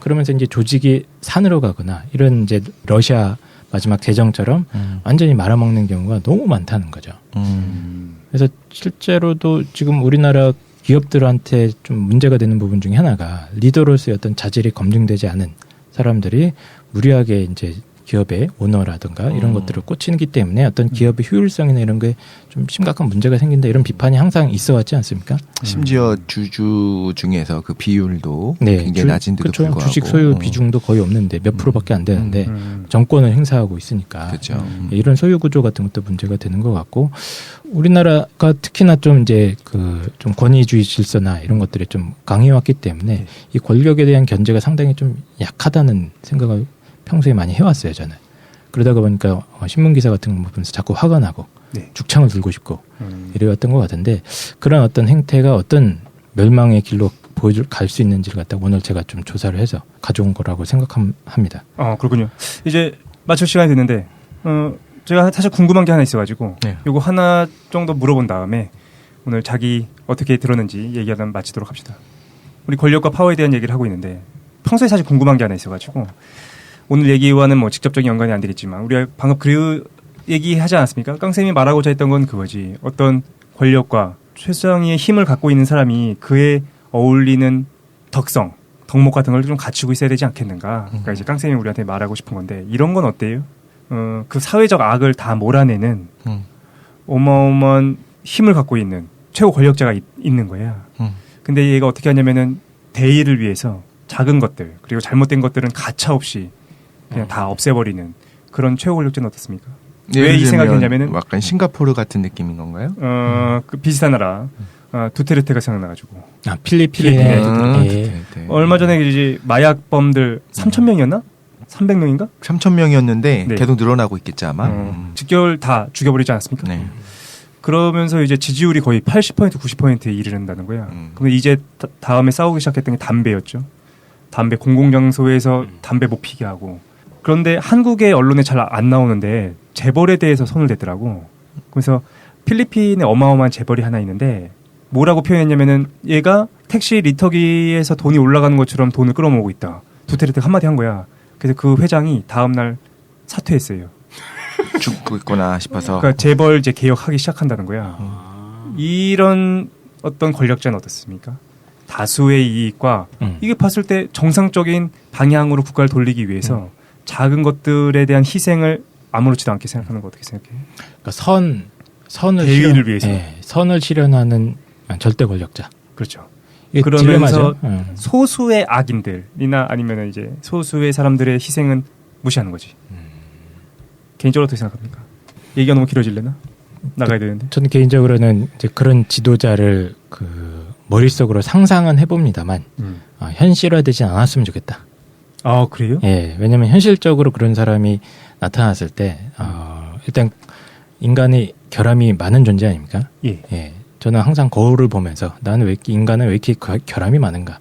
그러면서 이제 조직이 산으로 가거나 이런 이제 러시아 마지막 대정처럼 완전히 말아먹는 경우가 너무 많다는 거죠. 그래서 실제로도 지금 우리나라 기업들한테 좀 문제가 되는 부분 중에 하나가 리더로서의 어떤 자질이 검증되지 않은 사람들이 무리하게 이제 기업의 오너라든가 이런 것들을 꽂히기 때문에 어떤 기업의 효율성이나 이런 게 좀 심각한 문제가 생긴다 이런 비판이 항상 있어 왔지 않습니까? 심지어 주주 중에서 그 비율도 네, 굉장히 낮은데도 그렇죠. 불구하고 주식 소유 비중도 거의 없는데 몇 프로밖에 안 되는데 정권을 행사하고 있으니까 그렇죠. 이런 소유 구조 같은 것도 문제가 되는 것 같고 우리나라가 특히나 좀 이제 그 좀 권위주의 질서나 이런 것들이 좀 강해왔기 때문에 이 권력에 대한 견제가 상당히 좀 약하다는 생각을 평소에 많이 해왔어요, 저는. 그러다가 보니까 신문 기사 같은 거 보면서 자꾸 화가 나고 죽창을 들고 싶고 이래왔던 것 같은데 그런 어떤 행태가 어떤 멸망의 길로 갈 수 있는지를 갖다 오늘 제가 좀 조사를 해서 가져온 거라고 생각합니다. 그렇군요. 이제 마칠 시간이 됐는데 제가 사실 궁금한 게 하나 있어가지고 네. 요거 하나 정도 물어본 다음에 오늘 자기 어떻게 들었는지 얘기하다 마치도록 합시다. 우리 권력과 파워에 대한 얘기를 하고 있는데 평소에 사실 궁금한 게 하나 있어가지고 오늘 얘기와는 뭐 직접적인 연관이 안 되겠지만 우리가 방금 그 얘기하지 않았습니까? 깡쌤이 말하고자 했던 건 그거지. 어떤 권력과 최상위의 힘을 갖고 있는 사람이 그에 어울리는 덕성, 덕목 같은 걸 좀 갖추고 있어야 되지 않겠는가. 그러니까 이제 깡쌤이 우리한테 말하고 싶은 건데 이런 건 어때요? 그 사회적 악을 다 몰아내는 어마어마한 힘을 갖고 있는 최고 권력자가 있는 거야. 근데 얘가 어떻게 하냐면은 대의를 위해서 작은 것들 그리고 잘못된 것들은 가차없이 그냥 다 없애버리는 그런 최고 권력자는 어떻습니까? 왜 이 생각했냐면은 약간 싱가포르 같은 느낌인 건가요? 그 비슷한 나라 두테르테가 생각나가지고 필리핀의 두테르테. 얼마 전에 이제 마약범들 3,000명이었나? 300명인가? 3,000명이었는데 네. 계속 늘어나고 있겠죠 아마. 직결 다 죽여버리지 않았습니까? 네. 그러면서 이제 지지율이 거의 80% 90%에 이르는다는 거야. 근데 이제 다음에 싸우기 시작했던 게 담배였죠. 담배 공공장소에서 담배 못 피게 하고. 그런데 한국의 언론에 잘 안 나오는데 재벌에 대해서 손을 댔더라고. 그래서 필리핀에 어마어마한 재벌이 하나 있는데 뭐라고 표현했냐면은 얘가 택시 리터기에서 돈이 올라가는 것처럼 돈을 끌어모으고 있다. 두테르테가 한마디 한 거야. 그래서 그 회장이 다음날 사퇴했어요. 죽고 있구나 싶어서. 그러니까 재벌 이제 개혁하기 시작한다는 거야. 이런 어떤 권력자는 어떻습니까? 다수의 이익과 이게 봤을 때 정상적인 방향으로 국가를 돌리기 위해서 작은 것들에 대한 희생을 아무렇지도 않게 생각하는 거 어떻게 생각해요? 그러니까 선을 대의를 위해서. 네, 선을 실현하는 절대 권력자. 그렇죠. 이게 그러면서 딜레마죠. 소수의 악인들이나 아니면 이제 소수의 사람들의 희생은 무시하는 거지. 개인적으로 어떻게 생각합니까? 얘기가 너무 길어질래나? 나가야 되는데. 저는 개인적으로는 이제 그런 지도자를 그 머릿속으로 상상은 해봅니다만 현실화되지 않았으면 좋겠다. 아 그래요? 예, 왜냐하면 현실적으로 그런 사람이 나타났을 때 일단 인간의 결함이 많은 존재 아닙니까? 예. 예, 저는 항상 거울을 보면서 나는 인간은 왜 이렇게 결함이 많은가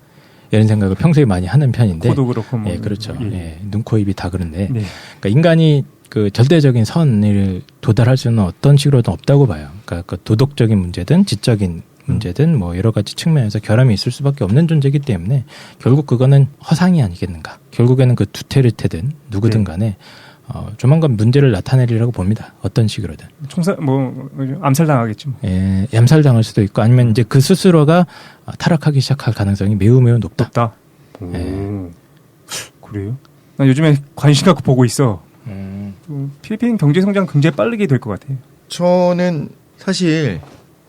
이런 생각을 평소에 많이 하는 편인데. 코도 그렇고 뭐. 예, 그렇죠. 예. 예, 눈, 코, 입이 다 그런데. 네. 그러니까 인간이 그 절대적인 선을 도달할 수는 어떤 식으로든 없다고 봐요. 그러니까 그 도덕적인 문제든 지적인 문제든 뭐 여러 가지 측면에서 결함이 있을 수밖에 없는 존재이기 때문에 결국 그거는 허상이 아니겠는가. 결국에는 그 두테르테든 누구든 간에 조만간 문제를 나타내리라고 봅니다. 어떤 식으로든. 암살당하겠지 뭐. 예, 얌살당할 수도 있고 아니면 이제 그 스스로가 타락하기 시작할 가능성이 매우 높다. 없다. 오. 그래요? 난 요즘에 관심 갖고 보고 있어. 필리핀 경제 성장 굉장히 빠르게 될 것 같아요. 저는 사실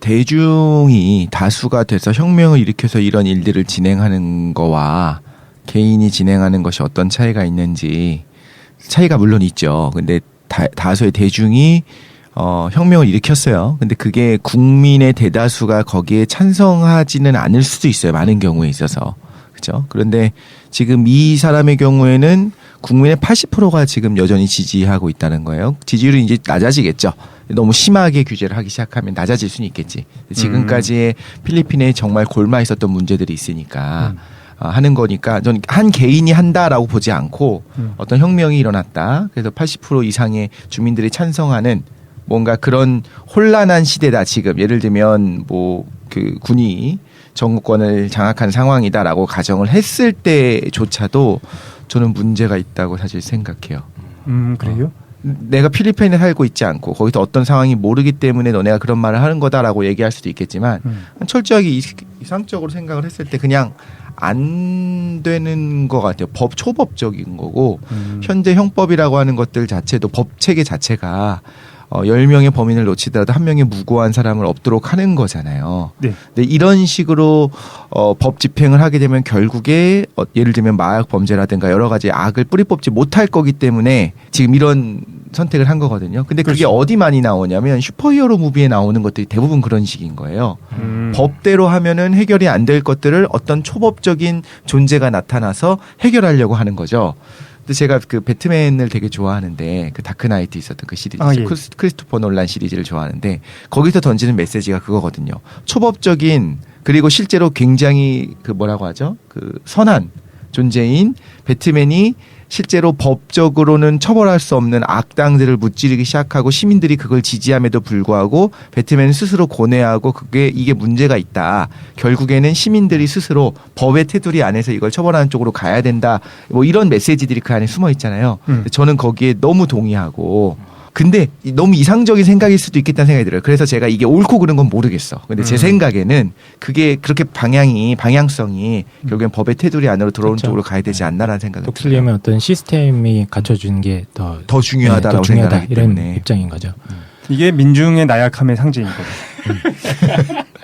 대중이 다수가 돼서 혁명을 일으켜서 이런 일들을 진행하는 거와 개인이 진행하는 것이 어떤 차이가 있는지 차이가 물론 있죠. 근데 다수의 대중이 혁명을 일으켰어요. 근데 그게 국민의 대다수가 거기에 찬성하지는 않을 수도 있어요. 많은 경우에 있어서. 그렇죠? 그런데 지금 이 사람의 경우에는 국민의 80%가 지금 여전히 지지하고 있다는 거예요. 지지율이 이제 낮아지겠죠. 너무 심하게 규제를 하기 시작하면 낮아질 수는 있겠지. 지금까지의 필리핀에 정말 골마 있었던 문제들이 있으니까 하는 거니까 저는 한 개인이 한다라고 보지 않고 어떤 혁명이 일어났다. 그래서 80% 이상의 주민들이 찬성하는 뭔가 그런 혼란한 시대다 지금. 예를 들면 뭐 그 군이 정권을 장악한 상황이다라고 가정을 했을 때조차도 저는 문제가 있다고 사실 생각해요. 그래요? 내가 필리핀에 살고 있지 않고 거기서 어떤 상황이 모르기 때문에 너네가 그런 말을 하는 거다라고 얘기할 수도 있겠지만 철저하게 이상적으로 생각을 했을 때 그냥 안 되는 것 같아요. 초법적인 거고 현재 형법이라고 하는 것들 자체도 법 체계 자체가 10명의 범인을 놓치더라도 한 명의 무고한 사람을 없도록 하는 거잖아요. 네. 근데 이런 식으로 법 집행을 하게 되면 결국에 예를 들면 마약 범죄라든가 여러 가지 악을 뿌리 뽑지 못할 거기 때문에 지금 이런 선택을 한 거거든요. 근데 그게 그렇죠. 어디 많이 나오냐면 슈퍼히어로 무비에 나오는 것들이 대부분 그런 식인 거예요. 법대로 하면은 해결이 안 될 것들을 어떤 초법적인 존재가 나타나서 해결하려고 하는 거죠. 근데 제가 그 배트맨을 되게 좋아하는데 그 다크나이트 있었던 그 시리즈 예. 크리스토퍼 놀란 시리즈를 좋아하는데 거기서 던지는 메시지가 그거거든요. 초법적인 그리고 실제로 굉장히 그 뭐라고 하죠? 그 선한 존재인 배트맨이 실제로 법적으로는 처벌할 수 없는 악당들을 무찌르기 시작하고 시민들이 그걸 지지함에도 불구하고 배트맨은 스스로 고뇌하고 이게 문제가 있다. 결국에는 시민들이 스스로 법의 테두리 안에서 이걸 처벌하는 쪽으로 가야 된다. 뭐 이런 메시지들이 그 안에 숨어 있잖아요. 저는 거기에 너무 동의하고 근데 너무 이상적인 생각일 수도 있겠다는 생각이 들어요. 그래서 제가 이게 옳고 그른 건 모르겠어. 근데 제 생각에는 그게 그렇게 방향성이 결국엔 법의 테두리 안으로 들어오는 그렇죠. 쪽으로 가야 되지 않나라는 생각이 독실림의 어떤 시스템이 갖춰주는 게 더 중요하다라고 더 중요하다 생각하기 이런 때문에. 입장인 거죠. 이게 민중의 나약함의 상징이거든.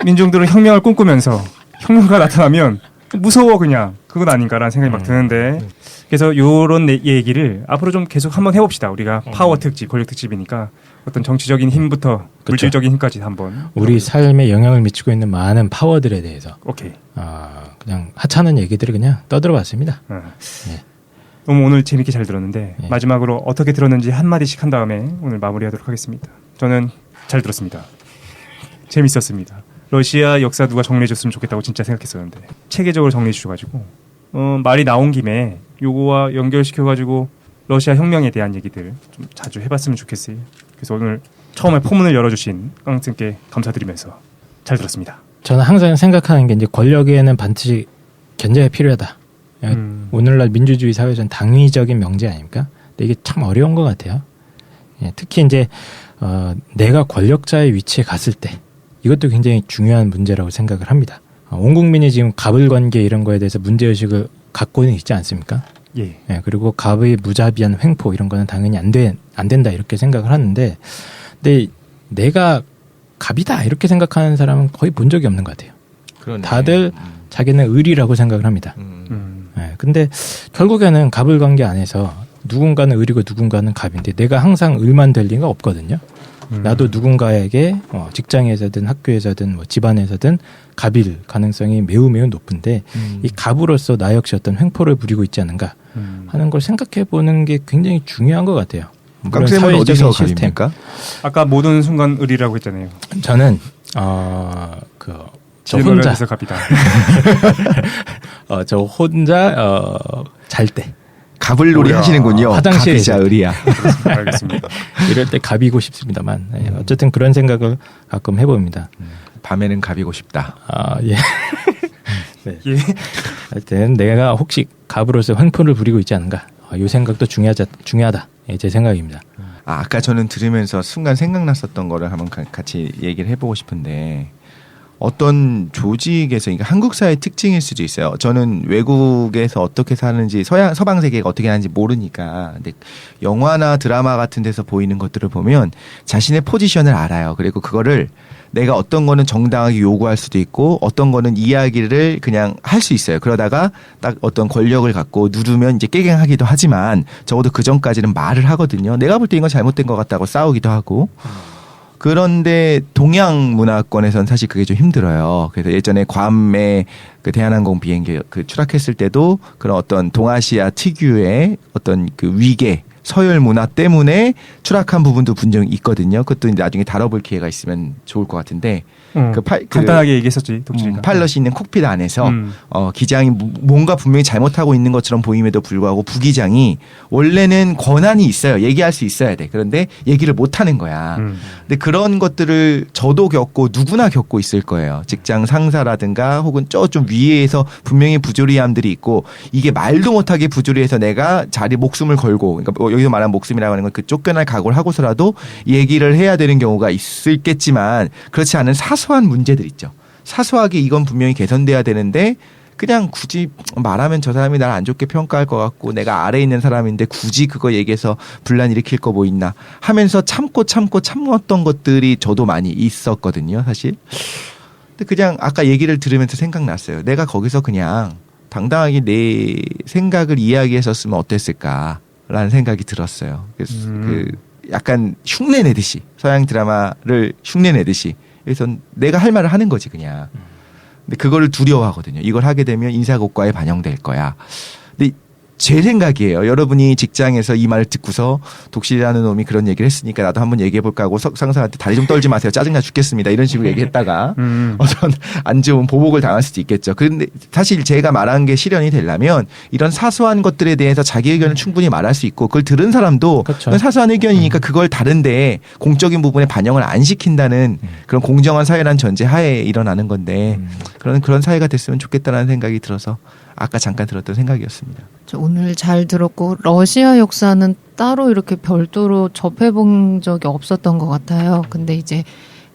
민중들은 혁명을 꿈꾸면서 혁명가 나타나면 무서워 그냥 그건 아닌가라는 생각이 막 드는데 그래서 요런 얘기를 앞으로 좀 계속 한번 해봅시다. 우리가 파워 특집, 권력 특집이니까 어떤 정치적인 힘부터 물질적인 힘까지 한번 우리 삶에 영향을 미치고 있는 많은 파워들에 대해서 오케이. 그냥 하찮은 얘기들을 그냥 떠들어봤습니다. 네. 너무 오늘 재밌게 잘 들었는데 네. 마지막으로 어떻게 들었는지 한마디씩 한 다음에 오늘 마무리하도록 하겠습니다. 저는 잘 들었습니다. 재밌었습니다. 러시아 역사 누가 정리해줬으면 좋겠다고 진짜 생각했었는데 체계적으로 정리해 주셔가지고 말이 나온 김에 요거와 연결시켜가지고 러시아 혁명에 대한 얘기들 좀 자주 해봤으면 좋겠어요. 그래서 오늘 처음에 포문을 열어주신 깡쌤께 감사드리면서 잘 들었습니다. 저는 항상 생각하는 게 이제 권력에는 반드시 견제가 필요하다. 오늘날 민주주의 사회에서는 당위적인 명제 아닙니까? 근데 이게 참 어려운 것 같아요. 특히 이제 내가 권력자의 위치에 갔을 때 이것도 굉장히 중요한 문제라고 생각을 합니다. 온 국민이 지금 갑을 관계 이런 거에 대해서 문제의식을 갖고는 있지 않습니까? 예. 그리고 갑의 무자비한 횡포 이런 거는 당연히 안 된다 이렇게 생각을 하는데 근데 내가 갑이다 이렇게 생각하는 사람은 거의 본 적이 없는 것 같아요. 그러네. 다들 자기는 의리라고 생각을 합니다. 근데 결국에는 갑을 관계 안에서 누군가는 의리고 누군가는 갑인데 내가 항상 을만 될 리가 없거든요. 나도 누군가에게 직장에서든 학교에서든 뭐 집안에서든 갑일 가능성이 매우 높은데 이 갑으로서 나 역시 어떤 횡포를 부리고 있지 않은가 하는 걸 생각해 보는 게 굉장히 중요한 것 같아요. 물론 깡쌤은 어디서 시스템. 갑입니까? 아까 모든 순간 의리라고 했잖아요. 저는 저 혼자 해서 갑이다. 저 혼자 잘 때 갑을놀이 뭐야. 하시는군요. 화장실에서. 갑이자 의리야. 알겠습니다. 이럴 때 갑이고 싶습니다만 어쨌든 그런 생각을 가끔 해봅니다. 밤에는 갑이고 싶다. 예. 네. 예. 하여튼 내가 혹시 갑으로서 횡포를 부리고 있지 않은가? 이 생각도 중요하다. 제 생각입니다. 아까 저는 들으면서 순간 생각났었던 거를 한번 같이 얘기를 해보고 싶은데 어떤 조직에서 그러니까 한국 사회의 특징일 수도 있어요. 저는 외국에서 어떻게 사는지 서방 세계가 어떻게 하는지 모르니까 근데 영화나 드라마 같은 데서 보이는 것들을 보면 자신의 포지션을 알아요. 그리고 그거를 내가 어떤 거는 정당하게 요구할 수도 있고 어떤 거는 이야기를 그냥 할 수 있어요. 그러다가 딱 어떤 권력을 갖고 누르면 이제 깨갱하기도 하지만 적어도 그 전까지는 말을 하거든요. 내가 볼 때 이건 잘못된 것 같다고 싸우기도 하고. 그런데 동양 문화권에서는 사실 그게 좀 힘들어요. 그래서 예전에 괌에 그 대한항공 비행기 그 추락했을 때도 그런 어떤 동아시아 특유의 어떤 그 위계 서열 문화 때문에 추락한 부분도 분명히 있거든요. 그것도 나중에 다뤄볼 기회가 있으면 좋을 것 같은데 간단하게 얘기했었지. 독실이가. 파일럿이 있는 콕핏 안에서 기장이 뭔가 분명히 잘못하고 있는 것처럼 보임에도 불구하고 부기장이 원래는 권한이 있어요. 얘기할 수 있어야 돼. 그런데 얘기를 못 하는 거야. 근데 그런 것들을 저도 겪고 누구나 겪고 있을 거예요. 직장 상사라든가 혹은 좀 위에서 분명히 부조리함들이 있고 이게 말도 못하게 부조리해서 내가 목숨을 걸고 그러니까 여기서 말하는 목숨이라고 하는 건 그 쫓겨날 각오를 하고서라도 얘기를 해야 되는 경우가 있겠지만 그렇지 않은 사소한 문제들 있죠. 사소하게 이건 분명히 개선돼야 되는데 그냥 굳이 말하면 저 사람이 날 안 좋게 평가할 것 같고 내가 아래에 있는 사람인데 굳이 그거 얘기해서 분란 일으킬 거 뭐 있나 하면서 참았던 것들이 저도 많이 있었거든요. 사실. 근데 그냥 아까 얘기를 들으면서 생각났어요. 내가 거기서 그냥 당당하게 내 생각을 이야기했었으면 어땠을까라는 생각이 들었어요. 그래서 그 약간 흉내내듯이 서양 드라마를 흉내내듯이 그래서 내가 할 말을 하는 거지 그냥. 근데 그거를 두려워하거든요. 이걸 하게 되면 인사고과에 반영될 거야. 근데 제 생각이에요. 여러분이 직장에서 이 말을 듣고서 독실이라는 놈이 그런 얘기를 했으니까 나도 한번 얘기해볼까 하고 상사한테 다리 좀 떨지 마세요. 짜증나 죽겠습니다. 이런 식으로 얘기했다가 어떤 안 좋은 보복을 당할 수도 있겠죠. 그런데 사실 제가 말한 게 실현이 되려면 이런 사소한 것들에 대해서 자기 의견을 충분히 말할 수 있고 그걸 들은 사람도 그렇죠. 그건 사소한 의견이니까 그걸 다른데 공적인 부분에 반영을 안 시킨다는 그런 공정한 사회란 전제 하에 일어나는 건데 그런 사회가 됐으면 좋겠다는 생각이 들어서 아까 잠깐 들었던 생각이었습니다. 저 오늘 잘 들었고 러시아 역사는 따로 이렇게 별도로 접해본 적이 없었던 것 같아요. 근데 이제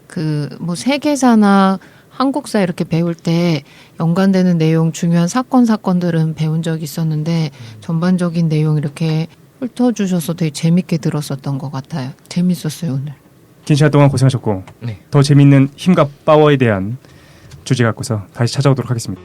그 뭐 세계사나 한국사 이렇게 배울 때 연관되는 내용 중요한 사건들은 배운 적이 있었는데 전반적인 내용 이렇게 훑어주셔서 되게 재밌게 들었었던 것 같아요. 재밌었어요 오늘. 긴 시간 동안 고생하셨고 네. 더 재밌는 힘과 파워에 대한 주제 갖고서 다시 찾아오도록 하겠습니다.